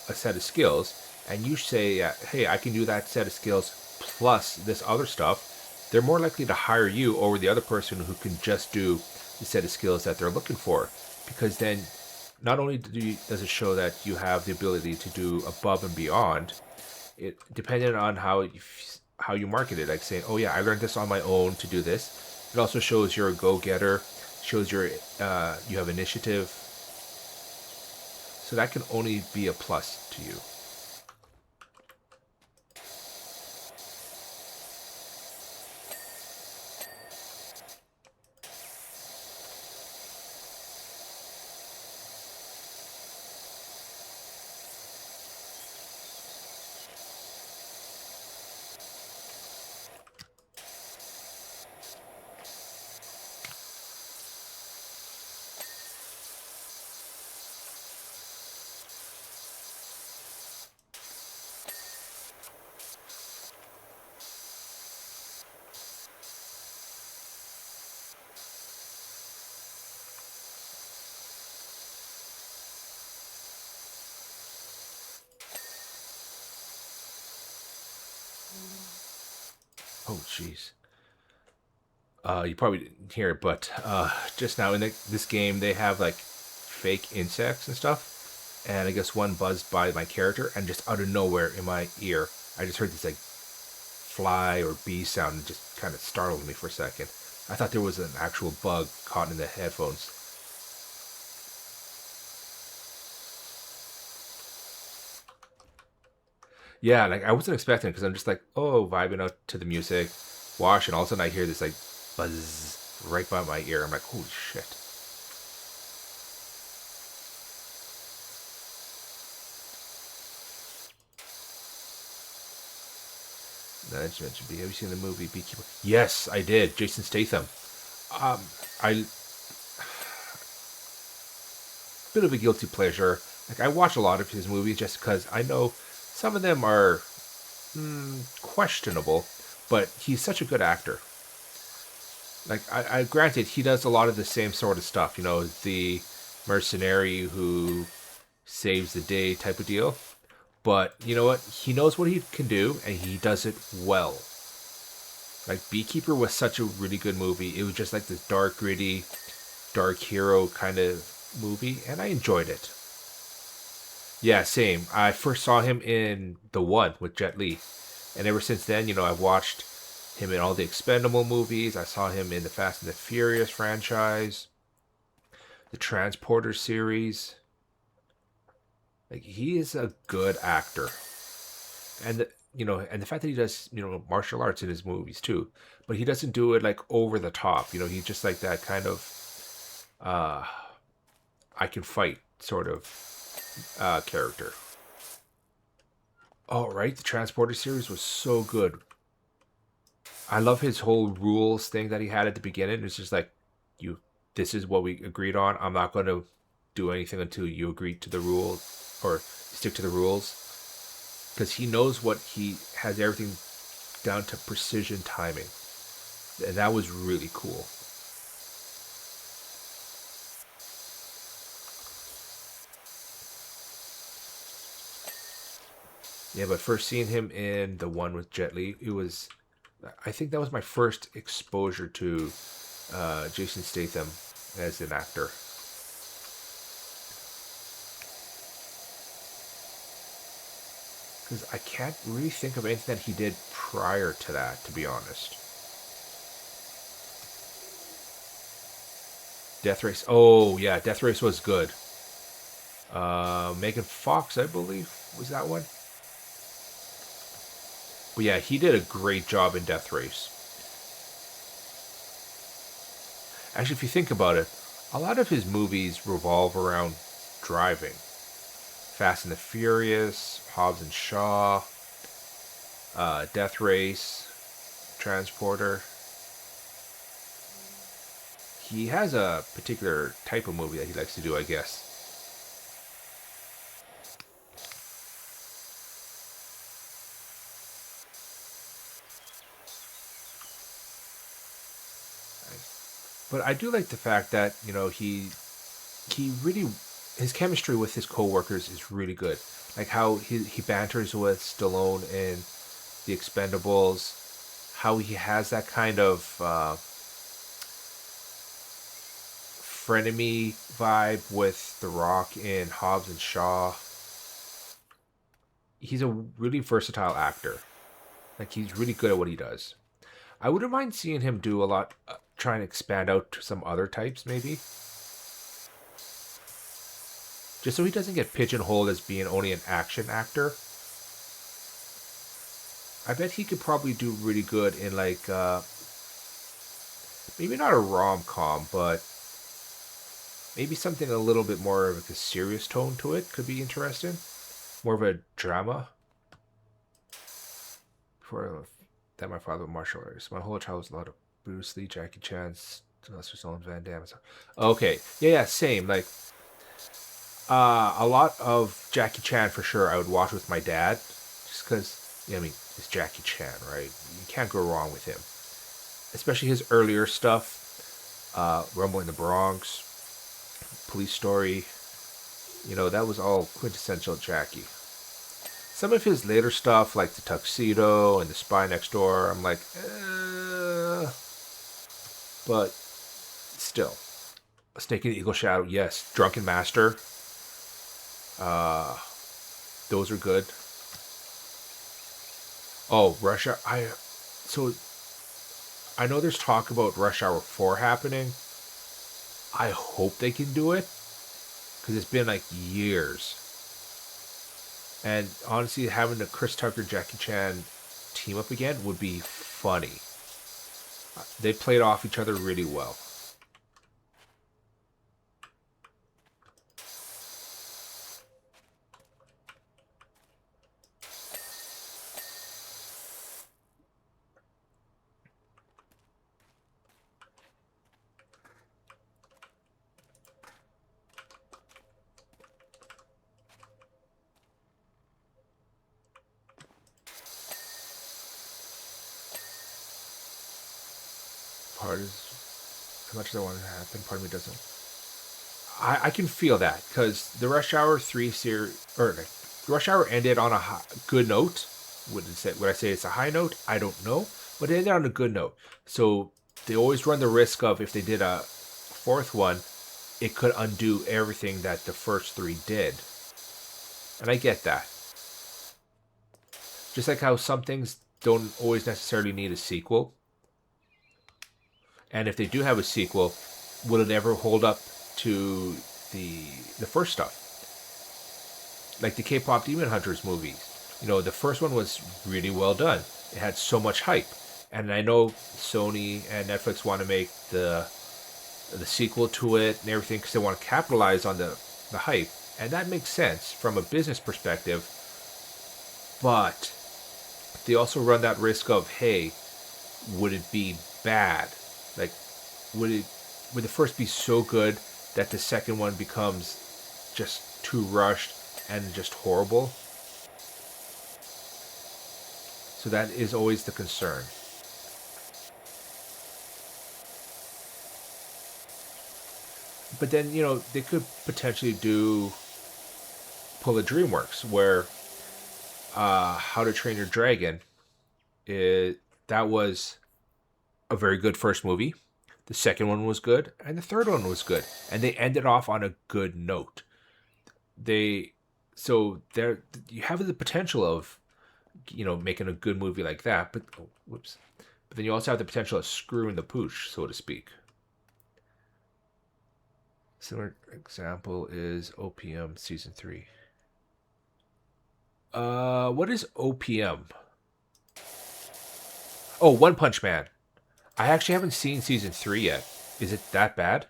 a set of skills, and you say, "Hey, I can do that set of skills plus this other stuff," they're more likely to hire you over the other person who can just do the set of skills that they're looking for, because then not only does it show that you have the ability to do above and beyond, it depending on how you market it, like saying, "Oh yeah, I learned this on my own to do this." It also shows you're a go-getter, shows you have initiative, so that can only be a plus to you. Oh, jeez. You probably didn't hear it, but just now in this game, they have like fake insects and stuff. And I guess one buzzed by my character, and just out of nowhere in my ear, I just heard this like fly or bee sound, and just kind of startled me for a second. I thought there was an actual bug caught in the headphones. Yeah, like I wasn't expecting it because I'm just like, oh, vibing out to the music, wash, and all of a sudden I hear this like buzz right by my ear. I'm like, holy shit. Then I just mentioned, have you seen the movie Beekeeper? Yes, I did. Jason Statham. Um, I bit of a guilty pleasure. Like I watch a lot of his movies just because I know some of them are questionable, but he's such a good actor. Like I granted he does a lot of the same sort of stuff, you know, the mercenary who saves the day type of deal. But you know what? He knows what he can do, and he does it well. Like Beekeeper was such a really good movie. It was just like this dark, gritty, dark hero kind of movie, and I enjoyed it. Yeah, same. I first saw him in The One with Jet Li, and ever since then, you know, I've watched him in all the Expendable movies. I saw him in the Fast and the Furious franchise, the Transporter series. Like he is a good actor, and and the fact that he does, martial arts in his movies too, but he doesn't do it like over the top. He's just like that kind of uh, I can fight sort of character. Oh, right, the Transporter series was so good. I love his whole rules thing that he had at the beginning. It's just like, you, this is what we agreed on. I'm not going to do anything until you agree to the rule or stick to the rules. Because he knows what he has everything down to precision timing. And that was really cool. Yeah, but first seeing him in the one with Jet Li, I think that was my first exposure to Jason Statham as an actor. Because I can't really think of anything that he did prior to that, to be honest. Death Race. Oh, yeah, Death Race was good. Megan Fox, I believe, was that one. But yeah, he did a great job in Death Race. Actually, if you think about it, a lot of his movies revolve around driving. Fast and the Furious, Hobbs and Shaw, Death Race, Transporter. He has a particular type of movie that he likes to do, I guess. But I do like the fact that he really, his chemistry with his coworkers is really good. Like how he banters with Stallone in The Expendables, how he has that kind of frenemy vibe with The Rock in Hobbs and Shaw. He's a really versatile actor. Like he's really good at what he does. I wouldn't mind seeing him do a lot, try and expand out to some other types, maybe. Just so he doesn't get pigeonholed as being only an action actor. I bet he could probably do really good in like maybe not a rom com, but maybe something a little bit more of like a serious tone to it could be interesting. More of a drama. For that, my father was martial arts. My whole childhood was a lot of Bruce Lee, Jackie Chan, Sylvester Stallone, Van Damme. Okay, yeah, same. Like a lot of Jackie Chan for sure. I would watch with my dad, just because. I mean, it's Jackie Chan, right? You can't go wrong with him. Especially his earlier stuff, Rumble in the Bronx, Police Story. That was all quintessential Jackie. Some of his later stuff, like the Tuxedo and the Spy Next Door, I'm like, but still, Snake and the Eagle Shadow, yes. Drunken Master, uh, those are good. Oh, Rush Hour. I know there's talk about Rush Hour 4 happening. I hope they can do it because it's been like years. And honestly, having the Chris Tucker Jackie Chan team up again would be funny. They played off each other really well. Part is as much as I want it to happen. Part of me doesn't. I can feel that because the Rush Hour 3 series or like, Rush Hour ended on a good note. Would I say it's a high note? I don't know, but it ended on a good note. So they always run the risk of if they did a fourth one, it could undo everything that the first three did, and I get that. Just like how some things don't always necessarily need a sequel, and if they do have a sequel, will it ever hold up to the first stuff? Like the K-pop Demon Hunters movies. The first one was really well done. It had so much hype, and I know Sony and Netflix want to make the sequel to it and everything because they want to capitalize on the hype, and that makes sense from a business perspective. But they also run that risk of, hey, would it be bad? Like, would it would the first be so good that the second one becomes just too rushed and just horrible? So that is always the concern. But then, they could potentially pull a DreamWorks where How to Train Your Dragon, that was a very good first movie. The second one was good, and the third one was good, and they ended off on a good note. They so there you have the potential of making a good movie like that, but whoops. But then you also have the potential of screwing the pooch, so to speak. Similar example is OPM season 3. What is OPM? Oh, One Punch Man. I actually haven't seen season 3 yet. Is it that bad?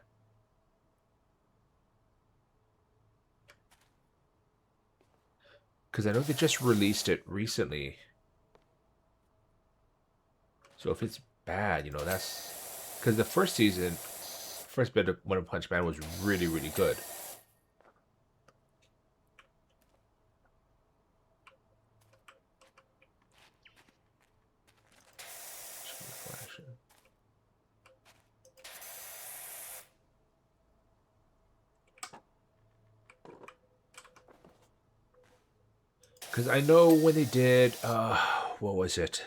Because I know they just released it recently. So if it's bad, that's because the first bit of One Punch Man was really, really good. Because I know when they did, what was it?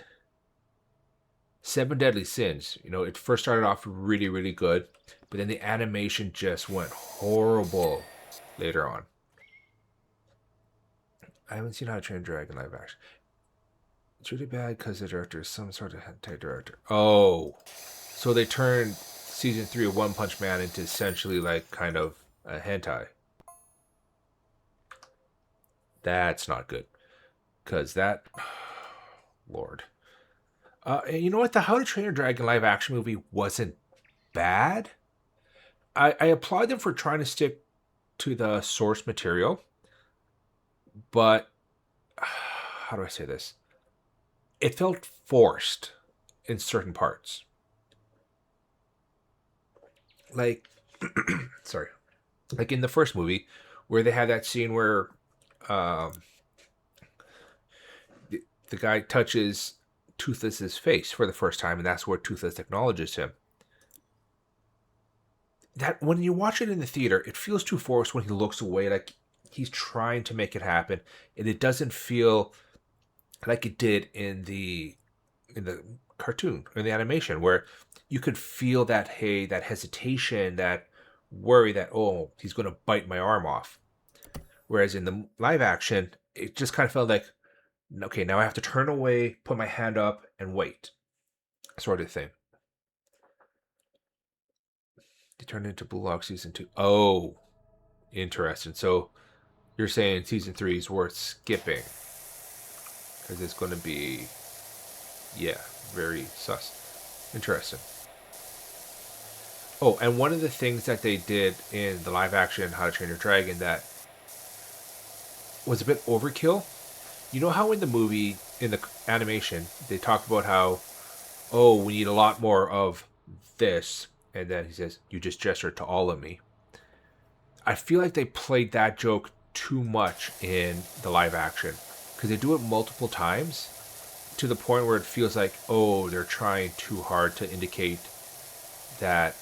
Seven Deadly Sins. It first started off really, really good, but then the animation just went horrible later on. I haven't seen How to Train Dragon live action. It's really bad because the director is some sort of hentai director. Oh, so they turned season 3 of One Punch Man into essentially like kind of a hentai. That's not good. Because that. Lord. And you know what? The How to Train Your Dragon live action movie wasn't bad. I applaud them for trying to stick to the source material. But. How do I say this? It felt forced in certain parts. Like. Sorry. Like in the first movie, where they had that scene where the guy touches Toothless's face for the first time, and that's where Toothless acknowledges him. That when you watch it in the theater, it feels too forced when he looks away, like he's trying to make it happen, and it doesn't feel like it did in the cartoon or in the animation, where you could feel that that hesitation, that worry that he's going to bite my arm off. Whereas in the live action, it just kind of felt like, okay, now I have to turn away, put my hand up, and wait, sort of thing. They turned into Blue Lock season 2. Oh, interesting. So you're saying season 3 is worth skipping because it's going to be, yeah, very sus. Interesting. Oh, and one of the things that they did in the live action How to Train Your Dragon that was a bit overkill. You know how in the movie, in the animation, they talk about how, we need a lot more of this, and then he says, "You just gestured to all of me." I feel like they played that joke too much in the live action because they do it multiple times to the point where it feels like, they're trying too hard to indicate that,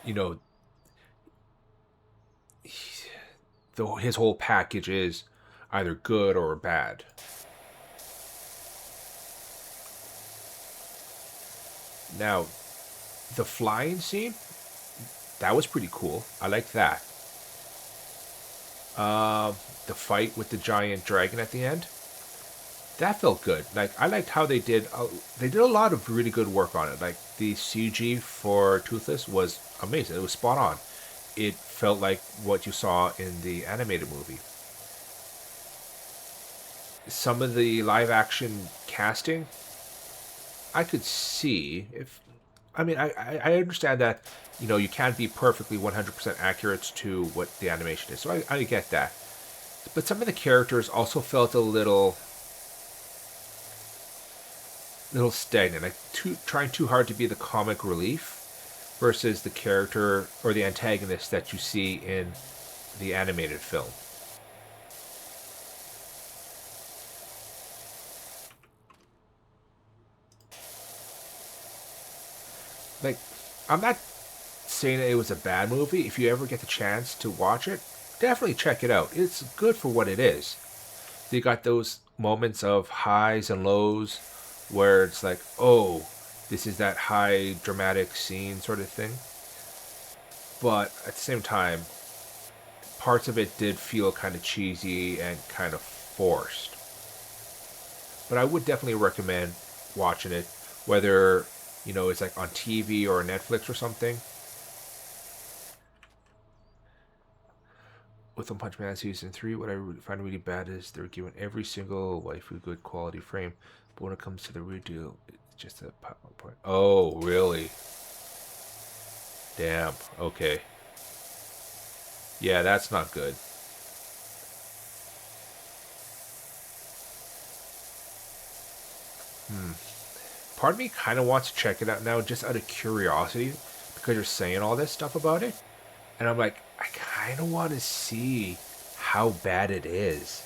you know, his whole package is either good or bad. Now, the flying scene, that was pretty cool. I like that. The fight with the giant dragon at the end, that felt good. Like I liked how they did. They did a lot of really good work on it. Like the CG for Toothless was amazing. It was spot on. It felt like what you saw in the animated movie. some of the live action casting, I could see if. I mean, I understand that you can't be perfectly 100% accurate to what the animation is, so I get that. But some of the characters also felt a little stagnant, like trying too hard to be the comic relief versus the character or the antagonist that you see in the animated film. Like, I'm not saying that it was a bad movie. If you ever get the chance to watch it, definitely check it out. It's good for what it is. You got those moments of highs and lows where it's like, oh, this is that high dramatic scene sort of thing. But at the same time, parts of it did feel kind of cheesy and kind of forced. But I would definitely recommend watching it, whether it's like on TV or Netflix or something. With One Punch Man season 3, what I find really bad is they're giving every single waifu good quality frame, but when it comes to the real deal, it's just a PowerPoint. Oh, really? Damn. Okay. Yeah, that's not good. Hmm. Part of me kind of wants to check it out now, just out of curiosity, because you're saying all this stuff about it, and I'm like, I kind of want to see how bad it is,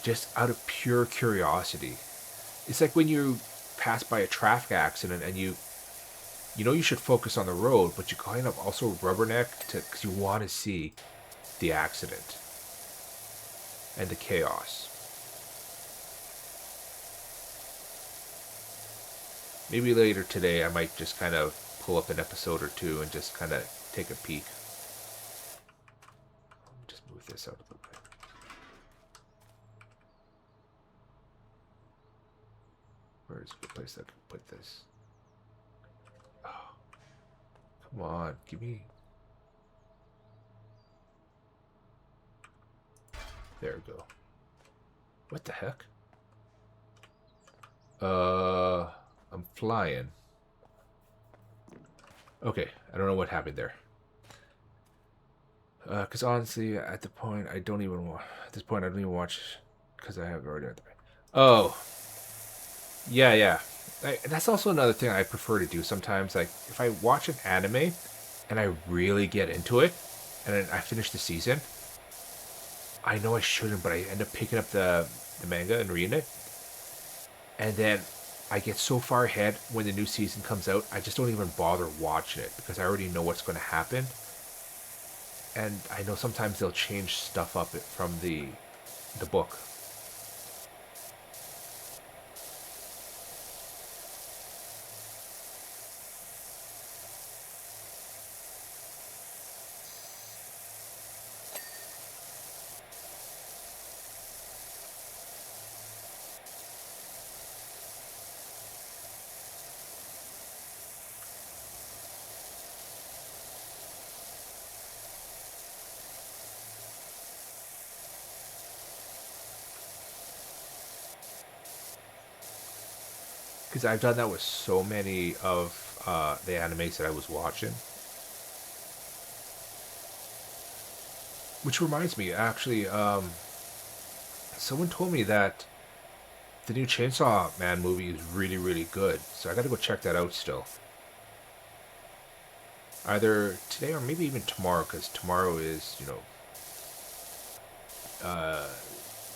just out of pure curiosity. It's like when you pass by a traffic accident and you should focus on the road, but you kind of also rubberneck to because you want to see the accident and the chaos. Maybe later today I might just kind of pull up an episode or two and just kind of take a peek. Just move this out of the way. Where is a good place I can put this? Oh, come on, give me. There we go. What the heck? I'm flying. Okay, I don't know what happened there. Because honestly, at the point, I don't even watch. At this point, I don't even watch because I have already. Oh, yeah, yeah. That's also another thing I prefer to do sometimes. Like, if I watch an anime and I really get into it, and then I finish the season, I know I shouldn't, but I end up picking up the manga and reading it, and then I get so far ahead when the new season comes out, I just don't even bother watching it because I already know what's going to happen. And I know sometimes they'll change stuff up from the book. Because I've done that with so many of the animes that I was watching. Which reminds me, actually, someone told me that the new Chainsaw Man movie is really, really good. So I got to go check that out still. Either today or maybe even tomorrow, because tomorrow is, uh,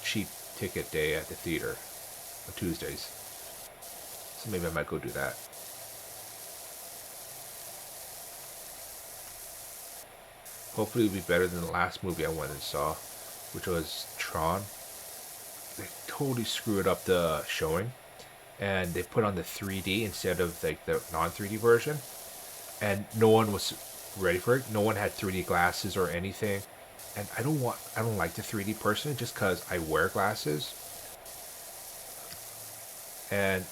cheap ticket day at the theater on Tuesdays. So maybe I might go do that. Hopefully it'll be better than the last movie I went and saw, which was Tron. They totally screwed up the showing, and they put on the 3D instead of like the non 3D version, and no one was ready for it. No one had 3D glasses or anything, and I don't like the 3D personally just because I wear glasses, and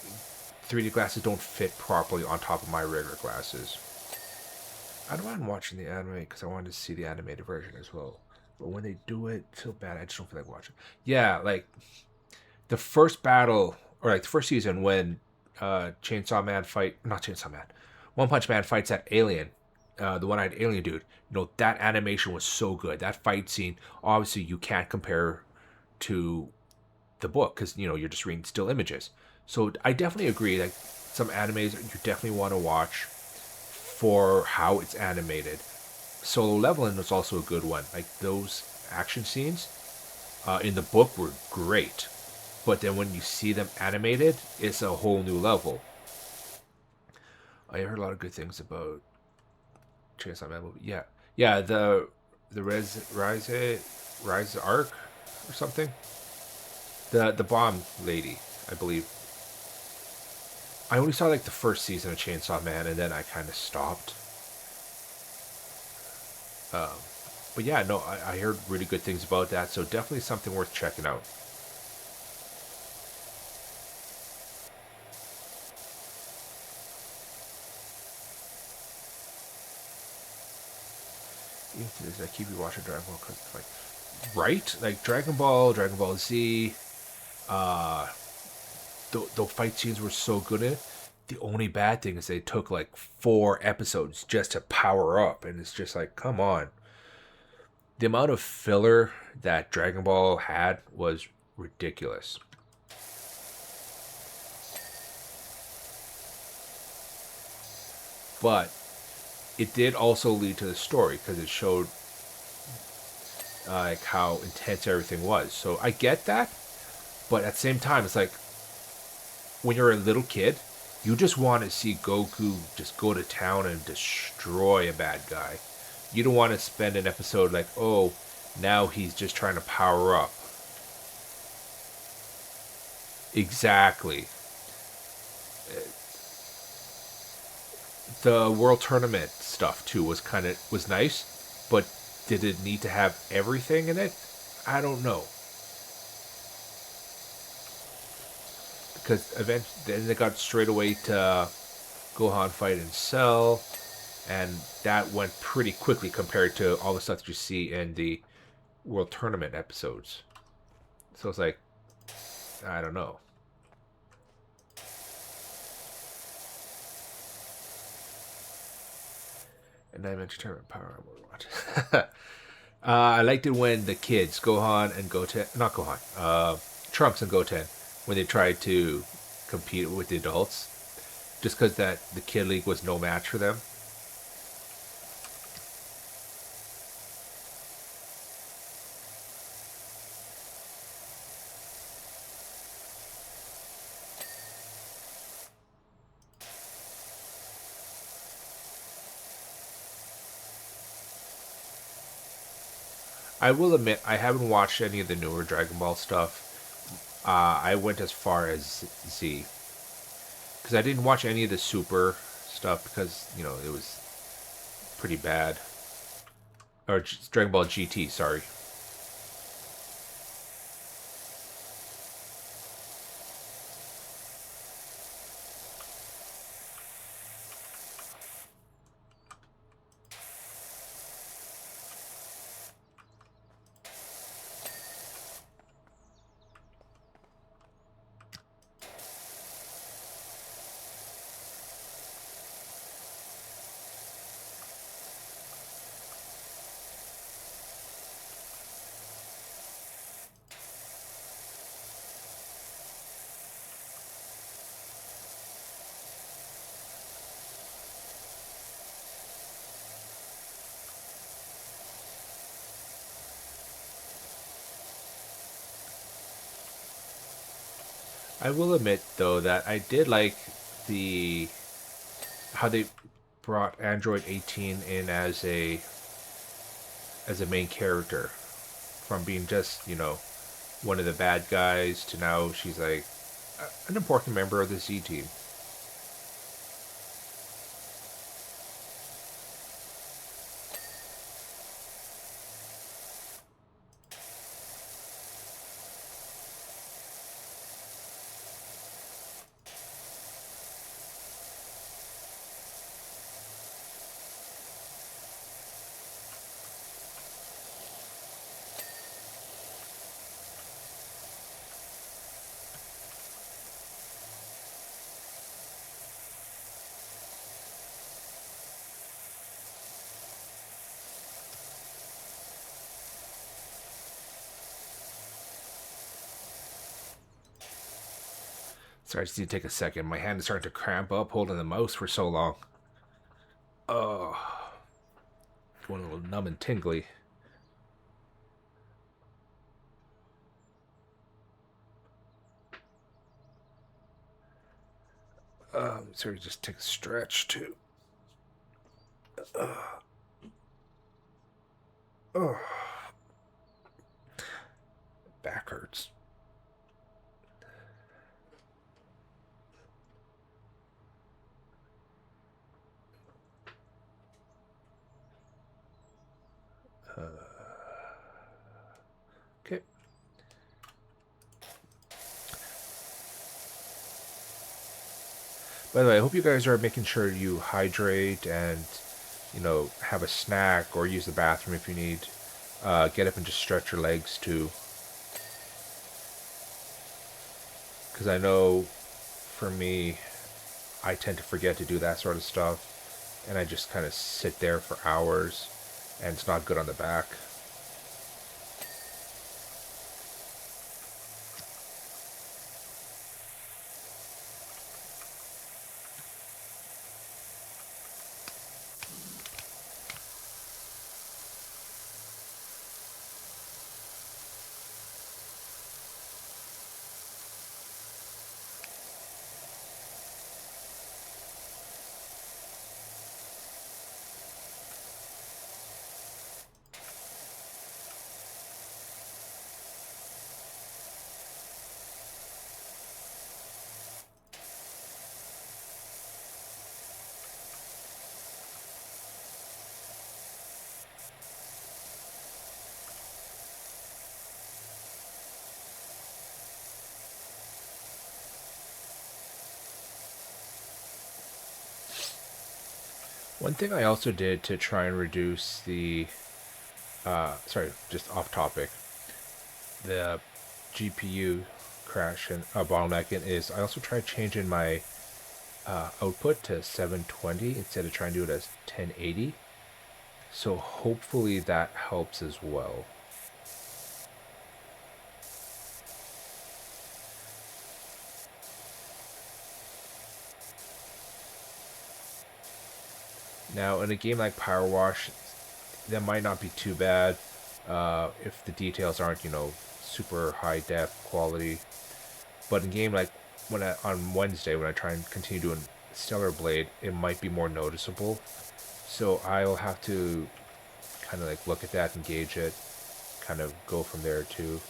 3D glasses don't fit properly on top of my regular glasses. I don't mind watching the anime because I wanted to see the animated version as well. But when they do it so bad, I just don't feel like watching. Yeah, like the first battle or like the first season when Chainsaw Man fight not Chainsaw Man, One Punch Man fights that alien, the one-eyed alien dude. That animation was so good. That fight scene, obviously, you can't compare to the book because you're just reading still images. So I definitely agree. Like some animes you definitely want to watch for how it's animated. Solo Leveling was also a good one. Like those action scenes in the book were great, but then when you see them animated, it's a whole new level. I heard a lot of good things about Chainsaw Man movie. Yeah, yeah. The Rise Arc or something. The bomb lady, I believe. I only saw like the first season of Chainsaw Man, and then I kind of stopped. Um, but yeah, no, I heard really good things about that, so definitely something worth checking out. Even to this, I keep rewatching Dragon Ball because like, right, like Dragon Ball Z, uh, the fight scenes were so good in it. The only bad thing is they took like 4 episodes just to power up, and it's just like, come on. The amount of filler that Dragon Ball had was ridiculous. But it did also lead to the story because it showed like how intense everything was. So I get that, but at the same time, it's like when you're a little kid, you just want to see Goku just go to town and destroy a bad guy. You don't want to spend an episode like, oh, now he's just trying to power up. Exactly. The world tournament stuff too was nice, but did it need to have everything in it? I don't know. Because eventually then they got straight away to Gohan fight and Cell, and that went pretty quickly compared to all the stuff that you see in the World Tournament episodes. So it's like, I don't know. And I mentioned Tournament Power. What? I liked it when the kids, Gohan and Goten, not Gohan, Trunks and Goten, when they tried to compete with the adults, just because that the Kid League was no match for them. I will admit, I haven't watched any of the newer Dragon Ball stuff. I went as far as Z because I didn't watch any of the Super stuff because it was pretty bad. Or Dragon Ball GT, sorry. I will admit though that I did like the how they brought Android 18 in as a main character from being just one of the bad guys to now she's like an important member of the Z team. Sorry, I just need to take a second. My hand is starting to cramp up holding the mouse for so long. Oh, going a little numb and tingly. Sorry, just take a stretch too. Oh, back hurts. Okay. By the way, I hope you guys are making sure you hydrate and, have a snack or use the bathroom if you need. Get up and just stretch your legs too. Because I know for me, I tend to forget to do that sort of stuff. And I just kind of sit there for hours. And it's not good on the back. One thing I also did to try and reduce sorry, just off topic, the GPU crash and bottlenecking is I also tried changing my output to 720 instead of trying to do it as 1080. So hopefully that helps as well. Now, in a game like Power Wash, that might not be too bad if the details aren't, super high def quality. But in a game like on Wednesday when I try and continue doing Stellar Blade, it might be more noticeable. So I'll have to kind of like look at that and gauge it, kind of go from there too.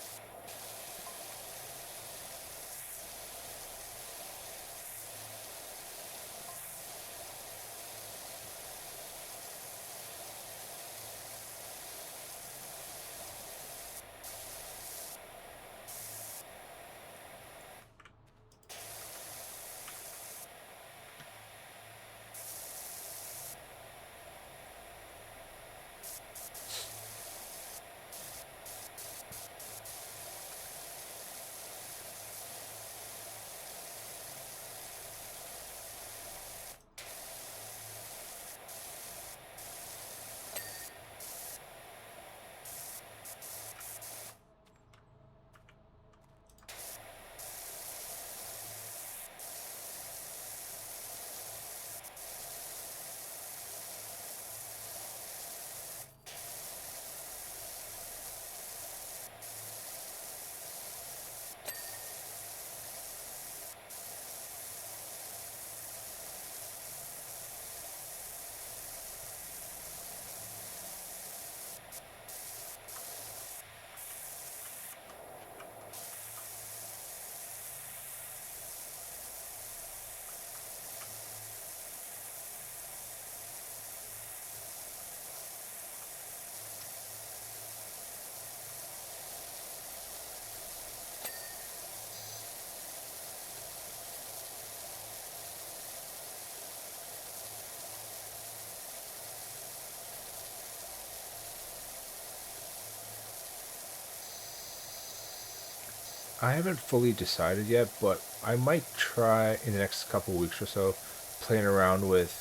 I haven't fully decided yet, but I might try in the next couple of weeks or so playing around with.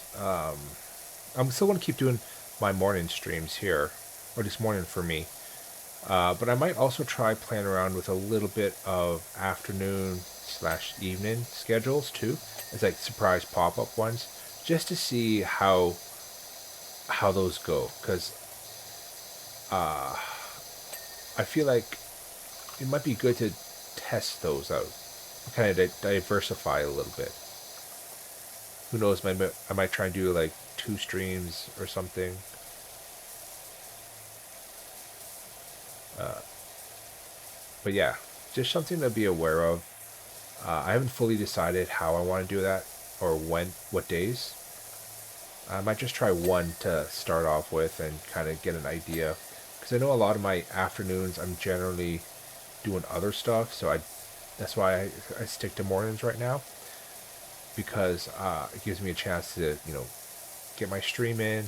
I'm still going to keep doing my morning streams here, or this morning for me. But I might also try playing around with a little bit of afternoon slash evening schedules too. It's like surprise pop up ones, just to see how those go. Because I feel like it might be good to test those out, kind of diversify a little bit. Who knows? I might try and do like 2 streams or something. But yeah, just something to be aware of. I haven't fully decided how I want to do that or what days. I might just try one to start off with and kind of get an idea. Because I know a lot of my afternoons I'm generally doing other stuff, so that's why I stick to mornings right now. Because it gives me a chance to, get my stream in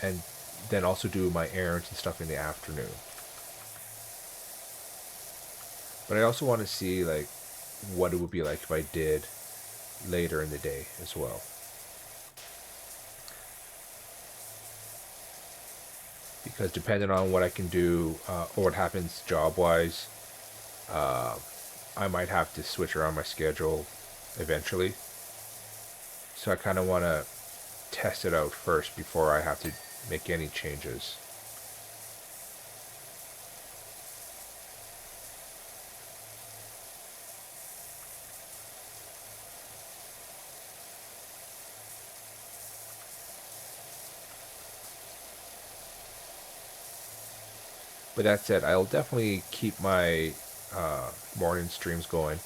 and then also do my errands and stuff in the afternoon. But I also want to see like what it would be like if I did later in the day as well. Because depending on what I can do or what happens job wise, I might have to switch around my schedule eventually. So I kind of want to test it out first before I have to make any changes. But that said, I'll definitely keep my morning streams going.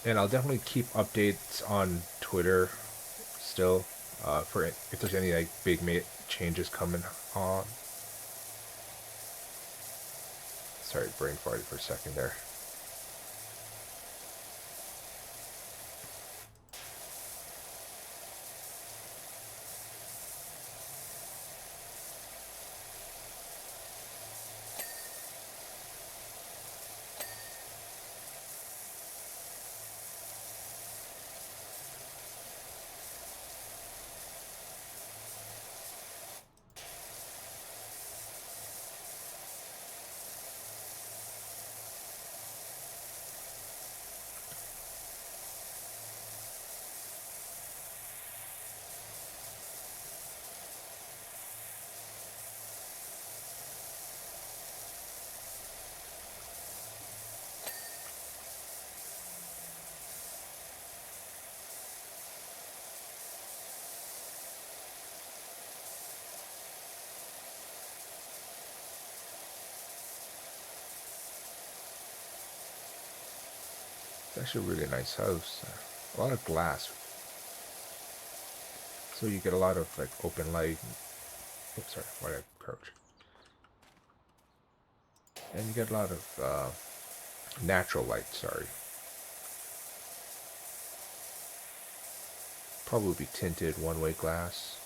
And I'll definitely keep updates on Twitter still for if there's any like big changes coming on. Sorry, brain farted for a second there. It's actually a really nice house. A lot of glass. So you get a lot of like open light. Oops, sorry, why did I crouch? And you get a lot of natural light, sorry. Probably tinted one-way glass.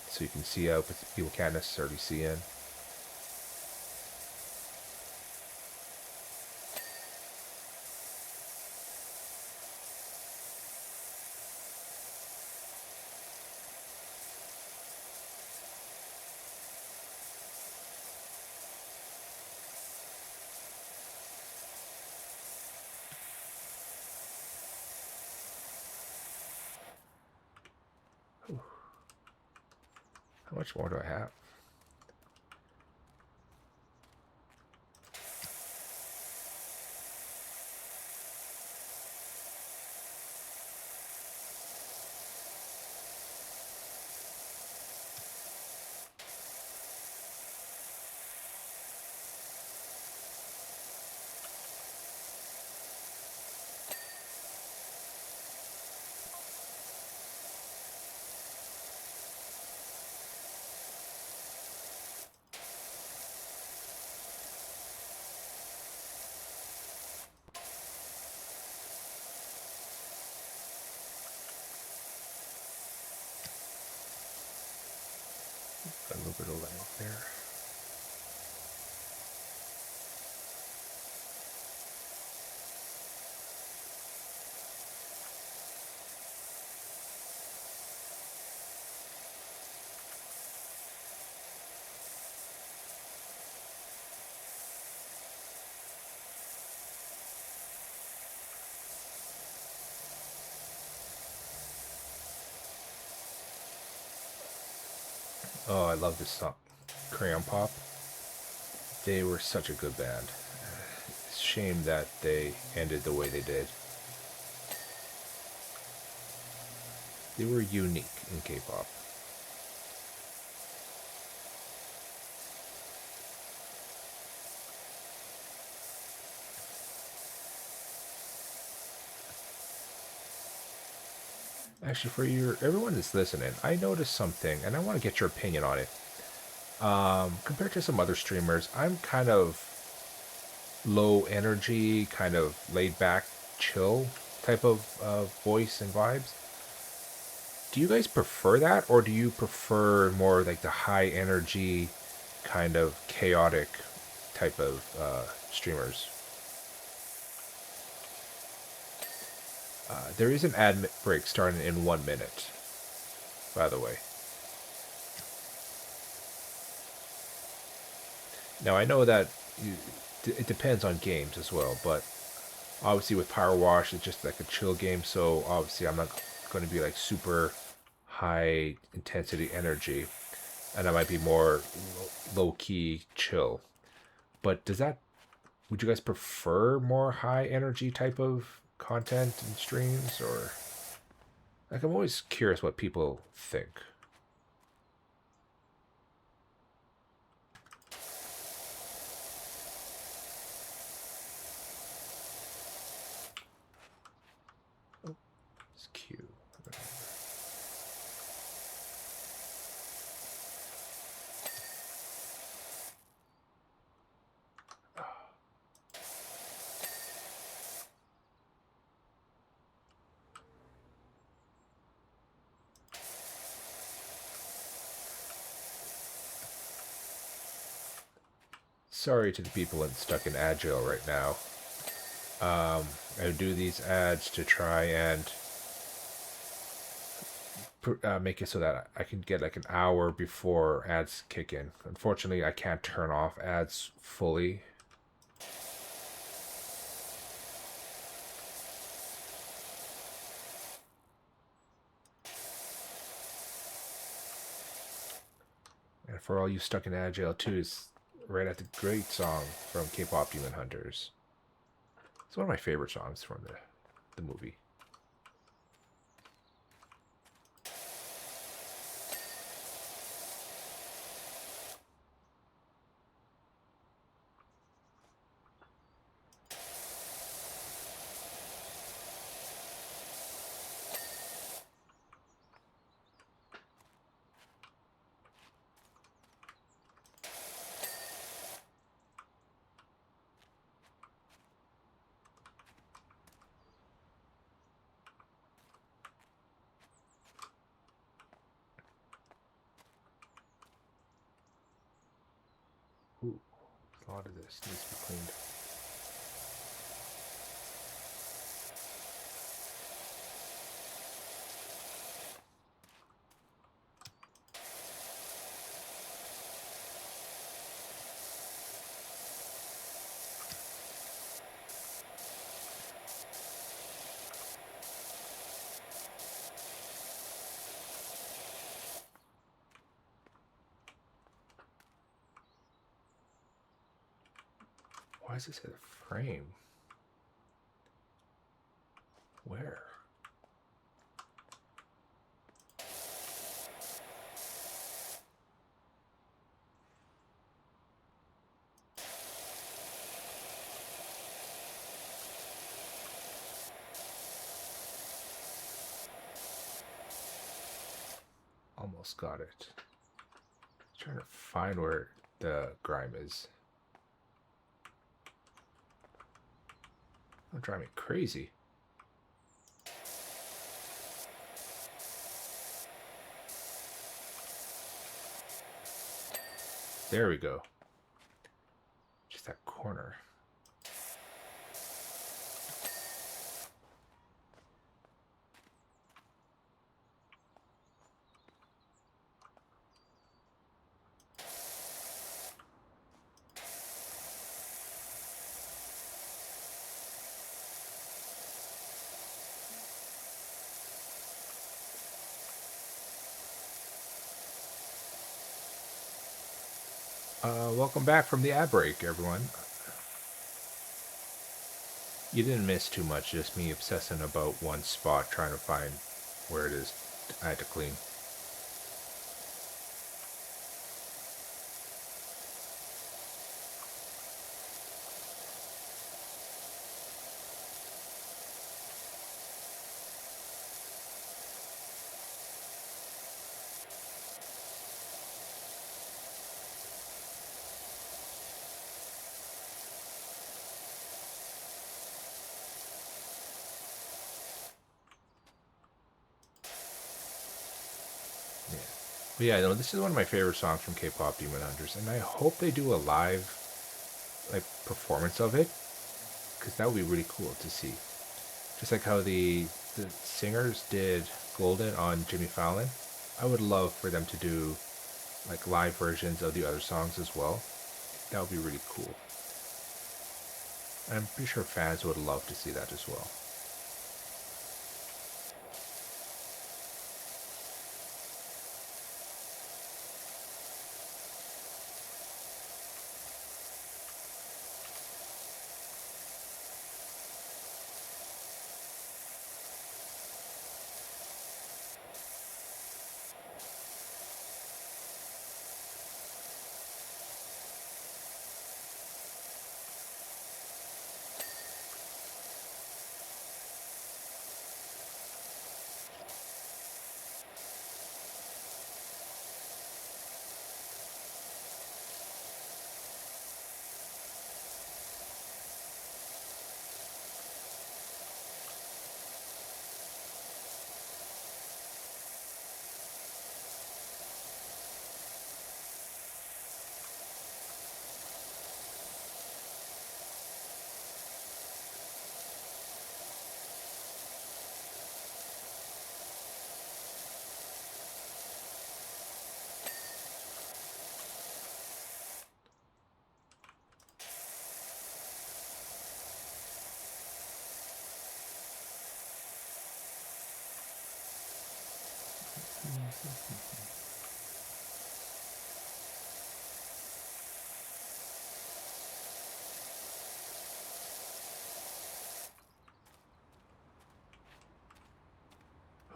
So you can see out, but people can't necessarily see in. Ooh. How much more do I have? Got a little bit of light there. Oh, I love this song. Crayon Pop. They were such a good band. Shame that they ended the way they did. They were unique in K-pop. Actually, for your everyone that's listening, I noticed something, and I want to get your opinion on it. Compared to some other streamers, I'm kind of low energy, kind of laid back, chill type of voice and vibes. Do you guys prefer that, or do you prefer more like the high energy, kind of chaotic type of streamers? There is an ad break starting in 1 minute, by the way. Now I know that it depends on games as well, but obviously with Power Wash, it's just like a chill game, so obviously I'm not going to be like super high intensity energy, and I might be more low key chill. But would you guys prefer more high energy type of content and streams, or like I'm always curious what people think. It's cute. Sorry to the people stuck in Agile right now. I do these ads to try and make it so that I can get like an hour before ads kick in. Unfortunately, I can't turn off ads fully. And for all you stuck in Agile too, is right at the great song from K-pop Demon Hunters. It's one of my favorite songs from the movie. Ooh, a lot of this needs to be cleaned. Why does this hit a frame? Where? Almost got it. Trying to find where the grime is. Don't drive me crazy. There we go. Just that corner. Welcome back from the ad break, everyone. You didn't miss too much, just me obsessing about one spot, trying to find where it is I had to clean. Yeah. But yeah, no, this is one of my favorite songs from K-pop Demon Hunters, and I hope they do a live like performance of it, because that would be really cool to see. Just like how the singers did Golden on Jimmy Fallon, I would love for them to do like live versions of the other songs as well. That would be really cool. And I'm pretty sure fans would love to see that as well.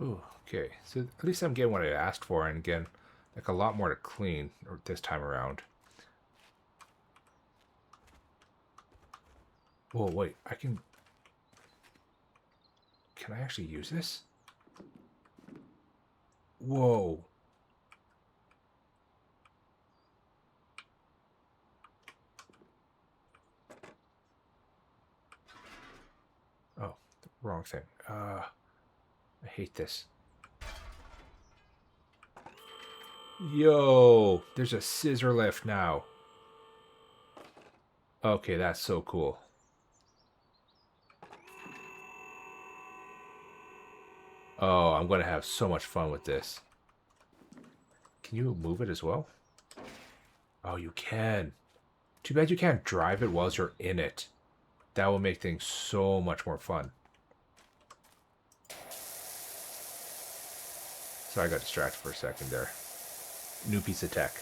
Ooh, okay, so at least I'm getting what I asked for, and again, like a lot more to clean this time around. Whoa, wait, can I actually use this? Whoa. Oh, wrong thing. I hate this. Yo, there's a scissor lift now. Okay, that's so cool. Oh, I'm gonna have so much fun with this. Can you move it as well? Oh, you can. Too bad you can't drive it while you're in it. That will make things so much more fun. So I got distracted for a second there. New piece of tech.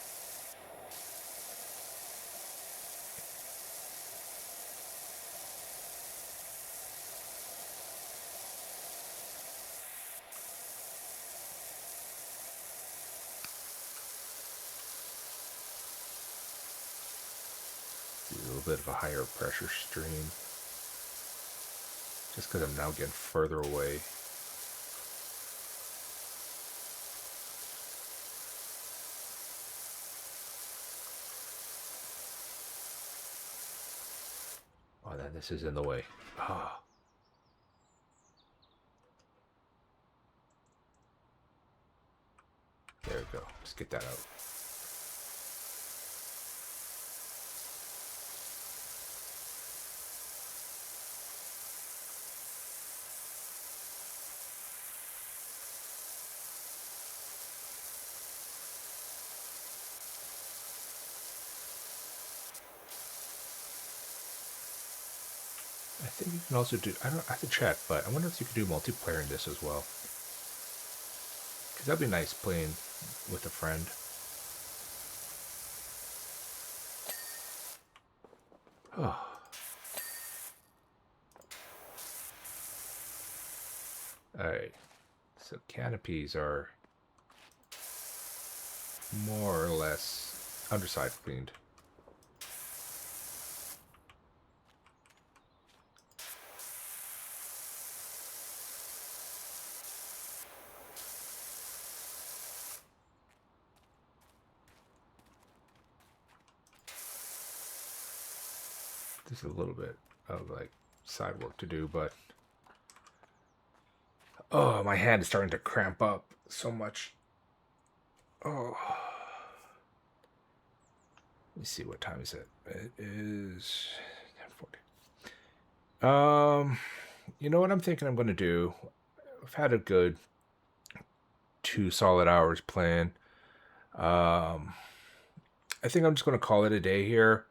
A little bit of a higher pressure stream. Just because I'm now getting further away. Oh, then this is in the way. Ah. Oh. There we go. Let's get that out. I think you can also do. I don't. I have to check, but I wonder if you could do multiplayer in this as well. Because that'd be nice playing with a friend. Oh. Alright. So canopies are more or less underside cleaned. There's a little bit of like side work to do, but oh, my hand is starting to cramp up so much. Oh. Let me see, what time is it? It is 10:40. You know what I'm thinking I'm gonna do? I've had a good 2 solid hours playing. I think I'm just gonna call it a day here.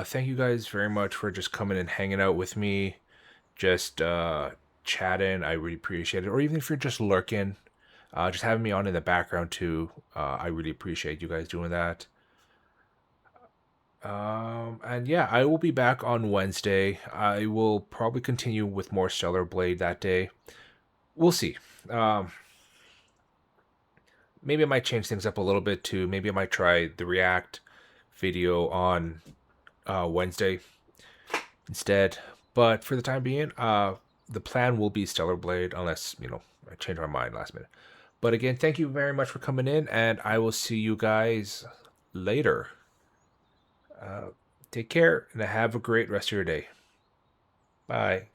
Thank you guys very much for just coming and hanging out with me, just chatting. I really appreciate it. Or even if you're just lurking, just having me on in the background too. I really appreciate you guys doing that. And yeah, I will be back on Wednesday. I will probably continue with more Stellar Blade that day. We'll see. Um, Maybe I might change things up a little bit too. Maybe I might try the React video on Wednesday instead. But for the time being, the plan will be Stellar Blade, unless I change my mind last minute. But again, thank you very much for coming in, and I will see you guys later. Take care and have a great rest of your day. Bye.